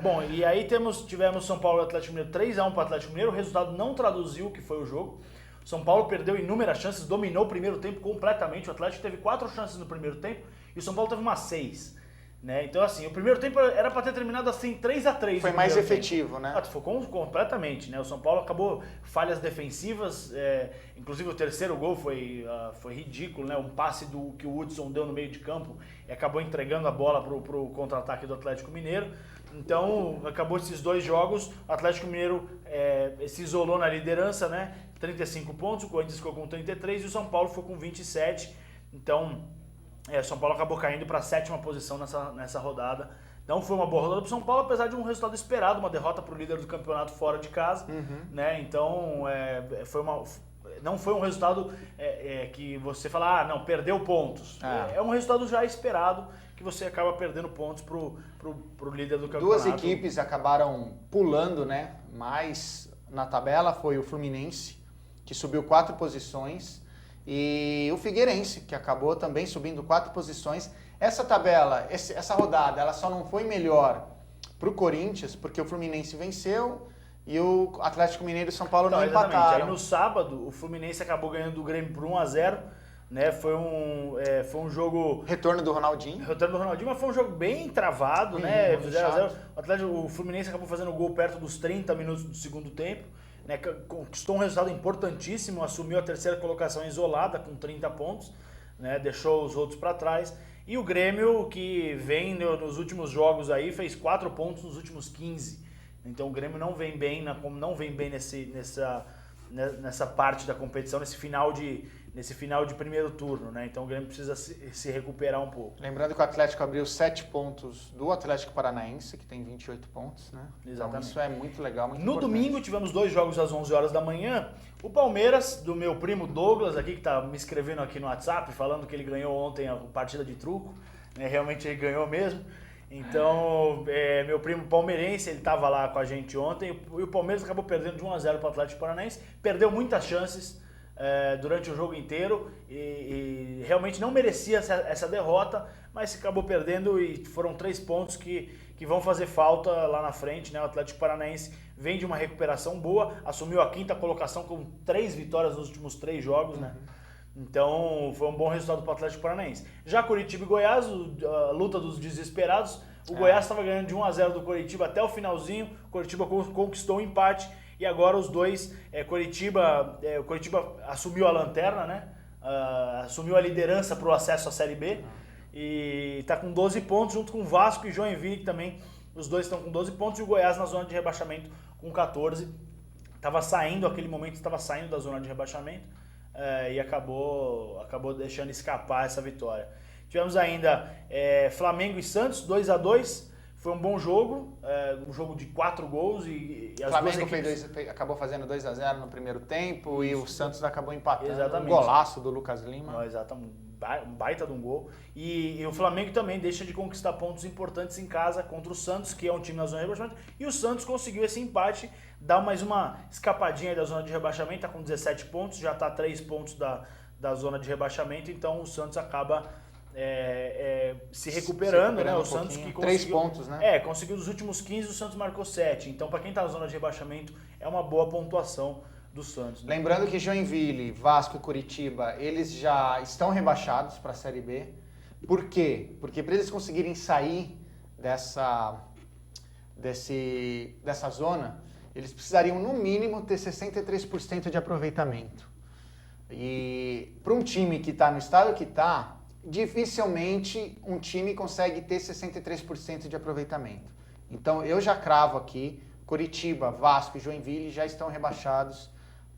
bom, e aí tivemos São Paulo e Atlético Mineiro 3-1 para o Atlético Mineiro, o resultado não traduziu o que foi o jogo. São Paulo perdeu inúmeras chances, dominou o primeiro tempo completamente, o Atlético teve 4 chances no primeiro tempo e o São Paulo teve umas 6. Né? Então assim, o primeiro tempo era para ter terminado assim 3-3. Foi mais efetivo, né? Foi completamente, né? O São Paulo acabou falhas defensivas, inclusive o terceiro gol foi ridículo, né? Um passe que o Hudson deu no meio de campo e acabou entregando a bola pro contra-ataque do Atlético Mineiro. Então, acabou esses 2 jogos, o Atlético Mineiro se isolou na liderança, né? 35 pontos, o Corinthians ficou com 33 e o São Paulo ficou com 27. Então, o São Paulo acabou caindo para a 7ª posição nessa rodada. Não foi uma boa rodada para o São Paulo, apesar de um resultado esperado, uma derrota para o líder do campeonato fora de casa. Né? Então, não foi um resultado que você fala, não, perdeu pontos. É um resultado já esperado, que você acaba perdendo pontos pro líder do campeonato. 2 equipes acabaram pulando, né? Mais na tabela foi o Fluminense, que subiu 4 posições, e o Figueirense, que acabou também subindo 4 posições. Essa tabela, essa rodada, ela só não foi melhor pro Corinthians, porque o Fluminense venceu e o Atlético Mineiro e São Paulo não empataram. Aí no sábado, o Fluminense acabou ganhando do Grêmio por 1-0. Né, foi um jogo... Retorno do Ronaldinho, mas foi um jogo bem travado, né? 0-0. O Fluminense acabou fazendo o gol perto dos 30 minutos do segundo tempo. né, conquistou um resultado importantíssimo, assumiu a terceira colocação isolada com 30 pontos, né, deixou os outros para trás. E o Grêmio, que vem nos últimos jogos aí, fez 4 pontos nos últimos 15. Então o Grêmio não vem bem, nessa parte da competição, nesse final de primeiro turno, né? Então o Grêmio precisa se recuperar um pouco. Lembrando que o Atlético abriu 7 pontos do Atlético Paranaense, que tem 28 pontos, né? Exatamente. Então isso é muito legal, muito No importante. domingo tivemos 2 jogos às 11 horas da manhã. O Palmeiras, do meu primo Douglas aqui, que tá me escrevendo aqui no WhatsApp, falando que ele ganhou ontem a partida de truco, né? Realmente ele ganhou mesmo. Então, meu primo palmeirense, ele estava lá com a gente ontem, e o Palmeiras acabou perdendo de 1-0 para o Atlético Paranaense, perdeu muitas chances durante o jogo inteiro e realmente não merecia essa derrota, mas acabou perdendo e foram 3 pontos que vão fazer falta lá na frente, né? O Atlético Paranaense vem de uma recuperação boa, assumiu a 5ª colocação com 3 vitórias nos últimos 3 jogos, né? Então, foi um bom resultado para o Atlético Paranaense. Já Coritiba e Goiás, a luta dos desesperados, o Goiás estava ganhando de 1-0 do Coritiba até o finalzinho, o Coritiba conquistou um empate e agora os dois, o Coritiba assumiu a lanterna, né? Assumiu a liderança para o acesso à Série B e está com 12 pontos junto com o Vasco e Joinville, que também os dois estão com 12 pontos, e o Goiás na zona de rebaixamento com 14. Estava saindo da zona de rebaixamento. E acabou deixando escapar essa vitória. Tivemos ainda Flamengo e Santos, 2-2. Foi um bom jogo, um jogo de 4 gols. E as Flamengo duas equipes... acabou fazendo 2-0 no primeiro tempo. Isso. E o Santos acabou empatando. Exatamente. Um golaço do Lucas Lima. Não, exatamente, um baita de um gol. E o Flamengo também deixa de conquistar pontos importantes em casa contra o Santos, que é um time na zona de rebaixamento. E o Santos conseguiu esse empate, dá mais uma escapadinha aí da zona de rebaixamento, está com 17 pontos, já está a 3 pontos da zona de rebaixamento, então o Santos acaba se recuperando, né? O Santos que conseguiu 3 pontos, né? Conseguiu dos últimos 15, o Santos marcou 7. Então, para quem está na zona de rebaixamento, é uma boa pontuação do Santos. Né? Lembrando que Joinville, Vasco e Coritiba, eles já estão rebaixados para a Série B. Por quê? Porque para eles conseguirem sair dessa zona, eles precisariam, no mínimo, ter 63% de aproveitamento. E para um time que está no estado que está, dificilmente um time consegue ter 63% de aproveitamento. Então, eu já cravo aqui, Coritiba, Vasco e Joinville já estão rebaixados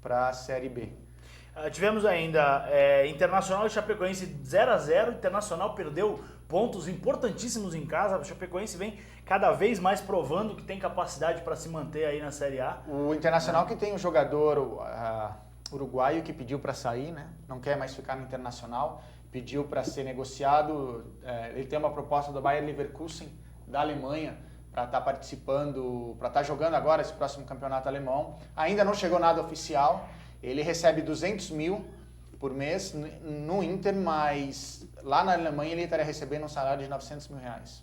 para a Série B. Tivemos ainda Internacional e Chapecoense 0-0. Internacional perdeu pontos importantíssimos em casa. O Chapecoense vem cada vez mais provando que tem capacidade para se manter aí na Série A. O Internacional que tem um jogador uruguaio que pediu para sair, né? Não quer mais ficar no Internacional, pediu para ser negociado. Ele tem uma proposta do Bayer Leverkusen, da Alemanha, para estar participando, para estar jogando agora esse próximo campeonato alemão. Ainda não chegou nada oficial. Ele recebe 200 mil por mês no Inter, mas lá na Alemanha ele estaria recebendo um salário de 900 mil reais.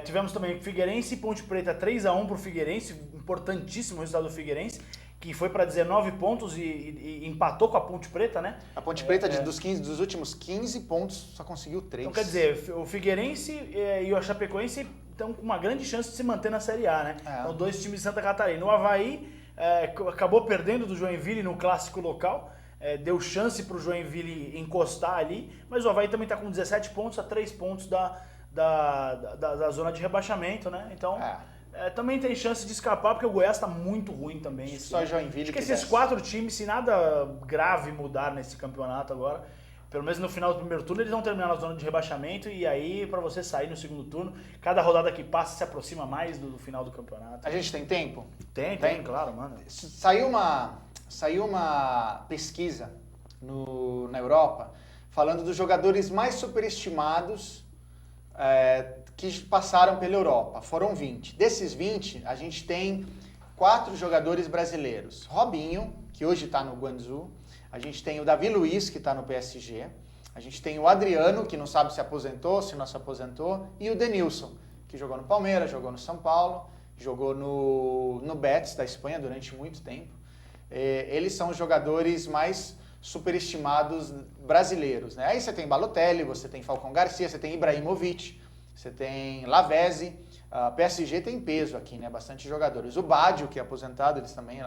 Tivemos também Figueirense e Ponte Preta 3-1 para o Figueirense, importantíssimo o resultado do Figueirense, que foi para 19 pontos e empatou com a Ponte Preta, né? A Ponte Preta dos últimos 15 pontos só conseguiu 3. Então quer dizer, o Figueirense e o Chapecoense estão com uma grande chance de se manter na Série A, né? Então 2 times de Santa Catarina. O Avaí acabou perdendo do Joinville no clássico local, deu chance para o Joinville encostar ali, mas o Avaí também está com 17 pontos, a 3 pontos da zona de rebaixamento, né? Então, também tem chance de escapar, porque o Goiás está muito ruim também. Só Joinville. Acho que esses 4 times, se nada grave mudar nesse campeonato agora, pelo menos no final do primeiro turno, eles vão terminar na zona de rebaixamento, e aí, para você sair no segundo turno, cada rodada que passa se aproxima mais do final do campeonato. A gente tem tempo? Tem, claro, mano. Saiu uma pesquisa na Europa falando dos jogadores mais superestimados que passaram pela Europa. Foram 20. Desses 20, a gente tem 4 jogadores brasileiros. Robinho, que hoje está no Guangzhou. A gente tem o Davi Luiz, que está no PSG. A gente tem o Adriano, que não sabe se aposentou, se não se aposentou. E o Denilson, que jogou no Palmeiras, jogou no São Paulo, jogou no Betis, da Espanha, durante muito tempo. Eles são os jogadores mais superestimados brasileiros, né? Aí você tem Balotelli, você tem Falcão Garcia, você tem Ibrahimovic, você tem Lavezzi, A PSG tem peso aqui, né? Bastante jogadores. O Badio, que é aposentado, eles também,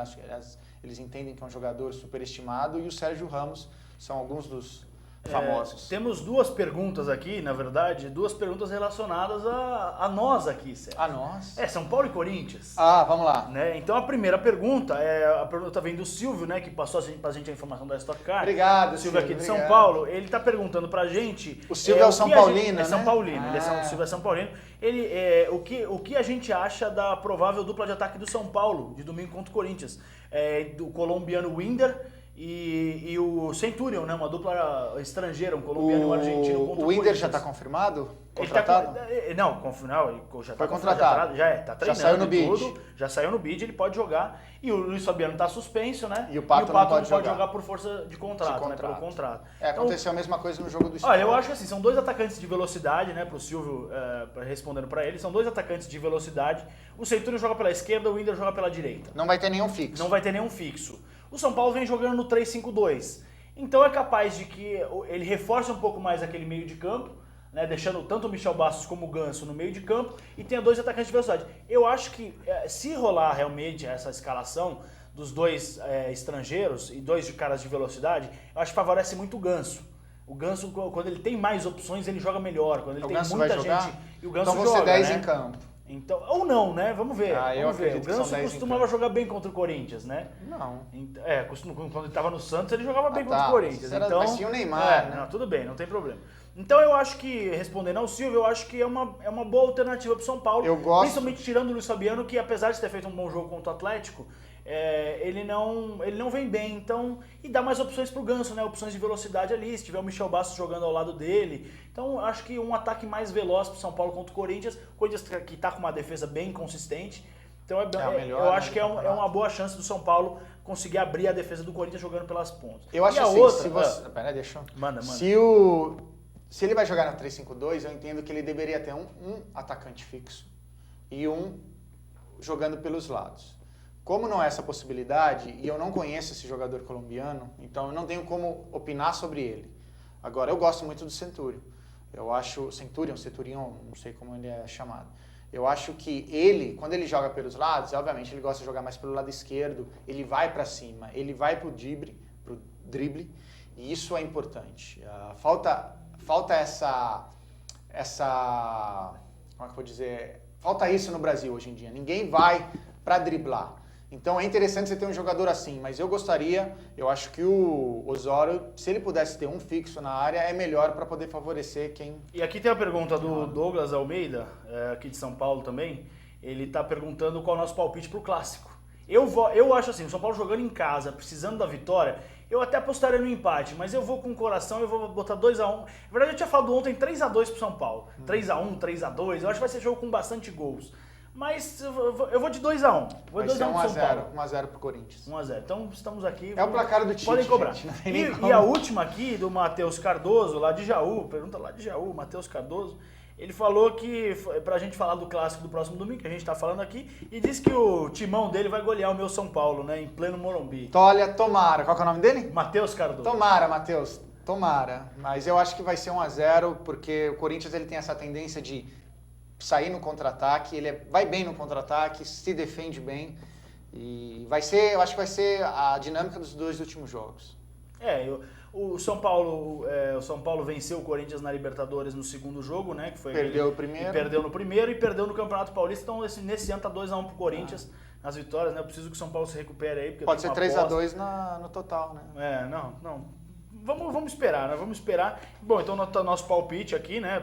eles entendem que é um jogador superestimado, e o Sérgio Ramos são alguns dos famosos. Temos duas perguntas aqui, na verdade, duas perguntas relacionadas a nós aqui, Sérgio. A nós? São Paulo e Corinthians. Vamos lá. Né? Então a primeira pergunta, a pergunta vem do Silvio, né, que passou pra gente a informação da Stock Car. Obrigado, Silvio aqui de São Paulo. Ele tá perguntando pra gente... O Silvio é o São Paulino, né? São Paulino, o Silvio é São Paulino. Ele, o que a gente acha da provável dupla de ataque do São Paulo, de domingo contra o Corinthians? Do colombiano Winder e o Centurion, né? Uma dupla estrangeira, um colombiano e um argentino contra o Corinthians. O Winder já está confirmado? Contratado? Já foi contratado. Tá treinando, já saiu no bid. Tudo, já saiu no bid, ele pode jogar. E o Luiz Fabiano está suspenso, né? E o Pato não pode jogar por força de contrato, né? Pelo contrato. Aconteceu a mesma coisa no jogo do Olha, eu acho que assim, são dois atacantes de velocidade, né? Pro Silvio, respondendo para ele, são dois atacantes de velocidade. O Centurion joga pela esquerda, o Winder joga pela direita. Não vai ter nenhum fixo. Não vai ter nenhum fixo. O São Paulo vem jogando no 3-5-2. Então é capaz de que ele reforce um pouco mais aquele meio de campo, né, deixando tanto o Michel Bastos como o Ganso no meio de campo, e tenha dois atacantes de velocidade. Eu acho que se rolar realmente essa escalação dos dois estrangeiros e dois de caras de velocidade, eu acho que favorece muito o Ganso. O Ganso, quando ele tem mais opções, ele joga melhor. Quando ele tem muita gente... E o Ganso então vão ser 10 né? em campo. Então, ou não, né? Vamos ver. Vamos ver. O Ganso costumava jogar bem contra o Corinthians, né? Não. Quando ele estava no Santos, ele jogava bem contra o Corinthians. Então, mas tinha o Neymar, né? Não, tudo bem, não tem problema. Então eu acho que, respondendo ao Silvio, eu acho que é uma boa alternativa pro São Paulo. Eu gosto. Principalmente tirando o Luiz Fabiano, que apesar de ter feito um bom jogo contra o Atlético, ele não vem bem. Então, e dá mais opções pro Ganso, né? Opções de velocidade ali, se tiver o Michel Bastos jogando ao lado dele. Então, acho que um ataque mais veloz pro São Paulo contra o Corinthians. O Corinthians que tá com uma defesa bem consistente. Então, eu acho que é uma boa chance do São Paulo conseguir abrir a defesa do Corinthians jogando pelas pontas. Eu acho assim, outra, se você... Pera, deixa eu... Manda. Se ele vai jogar no 3-5-2, eu entendo que ele deveria ter um atacante fixo e um jogando pelos lados. Como não é essa possibilidade, e eu não conheço esse jogador colombiano, então eu não tenho como opinar sobre ele. Agora, eu gosto muito do Centurion. Eu acho... Centurion, não sei como ele é chamado. Eu acho que ele, quando ele joga pelos lados, obviamente ele gosta de jogar mais pelo lado esquerdo, ele vai para cima, ele vai pro drible, e isso é importante. Falta essa... Como é que eu vou dizer? Falta isso no Brasil hoje em dia. Ninguém vai para driblar. Então é interessante você ter um jogador assim, mas eu acho que o Osório, se ele pudesse ter um fixo na área, é melhor para poder favorecer quem... E aqui tem a pergunta do Douglas Almeida, aqui de São Paulo também. Ele está perguntando qual é o nosso palpite para o Clássico. Eu acho assim, o São Paulo jogando em casa, precisando da vitória, eu até apostaria no empate, mas eu vou com o coração, eu vou botar 2-1. Na verdade, eu tinha falado ontem 3-2 pro São Paulo. 3-1, 3-2, eu acho que vai ser jogo com bastante gols. Mas eu vou de 2-1. Vai ser 1-0 pro Corinthians. 1-0. Então estamos aqui. É o placar do Tite. Podem cobrar. Gente, e a última aqui, do Matheus Cardoso, lá de Jaú. Pergunta lá de Jaú, Matheus Cardoso. Ele falou que, pra gente falar do clássico do próximo domingo, que a gente tá falando aqui, e disse que o timão dele vai golear o meu São Paulo, né? Em pleno Morumbi. Olha, tomara. Qual que é o nome dele? Matheus Cardoso. Tomara, Matheus. Tomara. Mas eu acho que vai ser 1-0, porque o Corinthians ele tem essa tendência de sair no contra-ataque, ele vai bem no contra-ataque, se defende bem, e eu acho que vai ser a dinâmica dos dois últimos jogos. O São Paulo venceu o Corinthians na Libertadores no segundo jogo, né? Que foi perdeu o primeiro. Perdeu no primeiro e perdeu no Campeonato Paulista, então nesse ano tá 2-1 pro Corinthians nas vitórias, né? Eu preciso que o São Paulo se recupere aí. Porque pode ser 3-2 no total, né? Não. Vamos esperar, né? Vamos esperar. Bom, então nosso palpite aqui, né?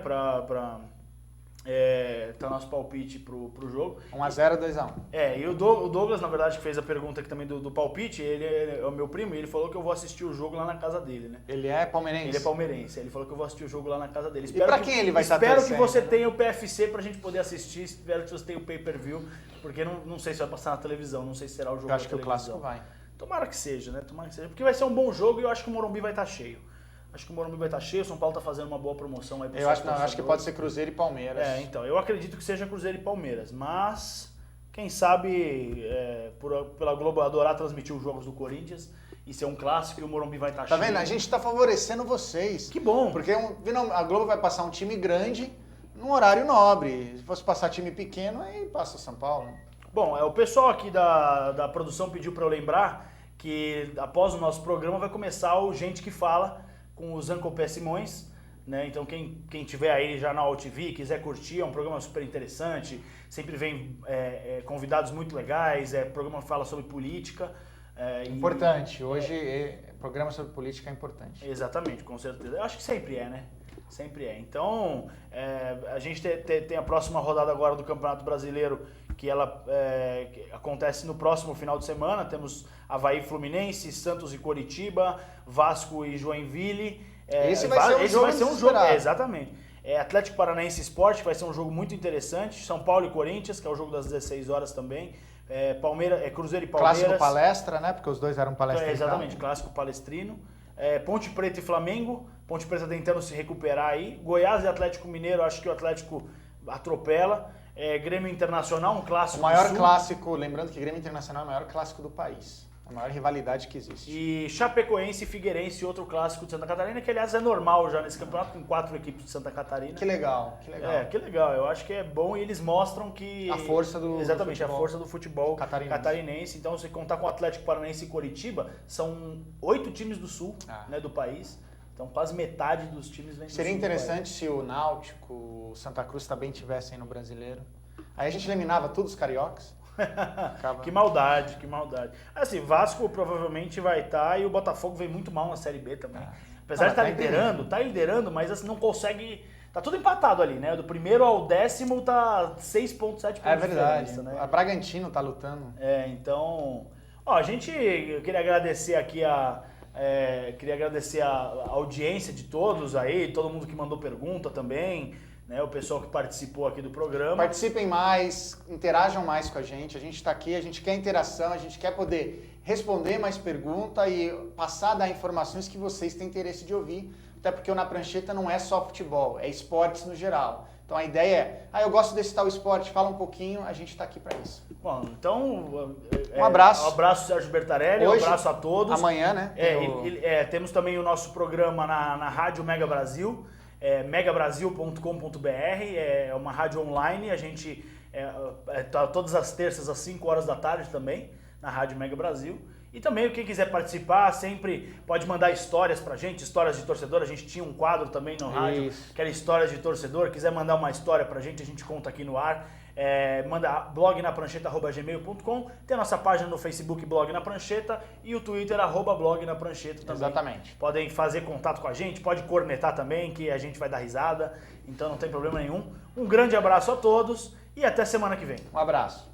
Tá nosso palpite pro jogo. 1-0, 2-1. E o Douglas, na verdade, que fez a pergunta aqui também do palpite, ele é o meu primo, e ele falou que eu vou assistir o jogo lá na casa dele, né? Ele é palmeirense? Ele é palmeirense, ele falou que eu vou assistir o jogo lá na casa dele. Espero quem ele vai estar torcendo? Espero que você né? tenha o PFC pra gente poder assistir, espero que você tenha o pay-per-view, porque não sei se vai passar na televisão, não sei se será o jogo da televisão. Eu acho que o Clássico vai. Tomara que seja, né? Porque vai ser um bom jogo e eu acho que o Morumbi vai estar cheio. Acho que o Morumbi vai estar cheio, o São Paulo está fazendo uma boa promoção aí. Eu acho que pode ser Cruzeiro e Palmeiras. Então, eu acredito que seja Cruzeiro e Palmeiras, mas quem sabe pela Globo adorar transmitir os jogos do Corinthians e ser um clássico e o Morumbi vai estar cheio. Tá vendo? A gente está favorecendo vocês. Que bom. Porque a Globo vai passar um time grande num horário nobre. Se fosse passar time pequeno, aí passa São Paulo. Bom, o pessoal aqui da produção pediu para eu lembrar que após o nosso programa vai começar o Gente que Fala com o Zancopé Simões, né? Então quem tiver aí já na OutTV, quiser curtir, é um programa super interessante, sempre vem convidados muito legais, programa que fala sobre política. Importante, hoje programa sobre política é importante. Exatamente, com certeza. Eu acho que sempre é, né? Sempre é. Então, a gente tem a próxima rodada agora do Campeonato Brasileiro, que ela que acontece no próximo final de semana. Temos Avaí e Fluminense, Santos e Coritiba, Vasco e Joinville. Esse vai ser um jogo. Exatamente. Atlético Paranaense Sport, que vai ser um jogo muito interessante. São Paulo e Corinthians, que é o jogo das 16 horas também. Cruzeiro e Palmeiras. Clássico palestra, né? Porque os dois eram palestrinos. Exatamente, clássico palestrino. Ponte Preta e Flamengo. Ponte Preta tentando se recuperar aí. Goiás e Atlético Mineiro, acho que o Atlético atropela. Grêmio Internacional, um clássico. O maior clássico, lembrando que Grêmio Internacional é o maior clássico do país. A maior rivalidade que existe. E Chapecoense e Figueirense, outro clássico de Santa Catarina, que aliás é normal já nesse campeonato, com 4 equipes de Santa Catarina. Que legal, que legal. Que legal. Eu acho que é bom e eles mostram que... A força do Exatamente, futebol. a força do futebol catarinense. Então, se contar com o Atlético Paranaense e Coritiba, são 8 times do sul, né, do país. Então, quase metade dos times vem do sul. Seria interessante se o Náutico, o Santa Cruz também tivessem no Brasileiro. Aí a gente eliminava todos os cariocas. Que maldade, que maldade. Assim, Vasco provavelmente vai estar e o Botafogo vem muito mal na Série B também. Apesar de estar liderando, mas assim, não consegue... Tá tudo empatado ali, né? Do primeiro ao 10º tá 6,7 pontos. É verdade, né? A Bragantino tá lutando. Então... eu queria agradecer aqui a audiência de todos aí, todo mundo que mandou pergunta também, né, o pessoal que participou aqui do programa. Participem mais, interajam mais com a gente está aqui, a gente quer interação, a gente quer poder responder mais perguntas e passar, dar informações que vocês têm interesse de ouvir, até porque o Na Prancheta não é só futebol, é esportes no geral. Então a ideia é, eu gosto desse tal esporte, fala um pouquinho, a gente está aqui para isso. Bom, então... um abraço. Um abraço, Sérgio Bertarelli, um abraço a todos. Amanhã, né? Temos também o nosso programa na Rádio Mega Brasil, megabrasil.com.br, é uma rádio online, a gente tá todas as terças às 5 horas da tarde também, na Rádio Mega Brasil. E também quem quiser participar sempre pode mandar histórias pra gente, histórias de torcedor. A gente tinha um quadro também no rádio, que era histórias de torcedor. Quiser mandar uma história pra gente, a gente conta aqui no ar. Manda blognaprancheta@gmail.com. Tem a nossa página no Facebook, Blog na Prancheta, e o Twitter, @Blog na Prancheta também. Exatamente. Podem fazer contato com a gente, pode cornetar também, que a gente vai dar risada, então não tem problema nenhum. Um grande abraço a todos e até semana que vem. Um abraço.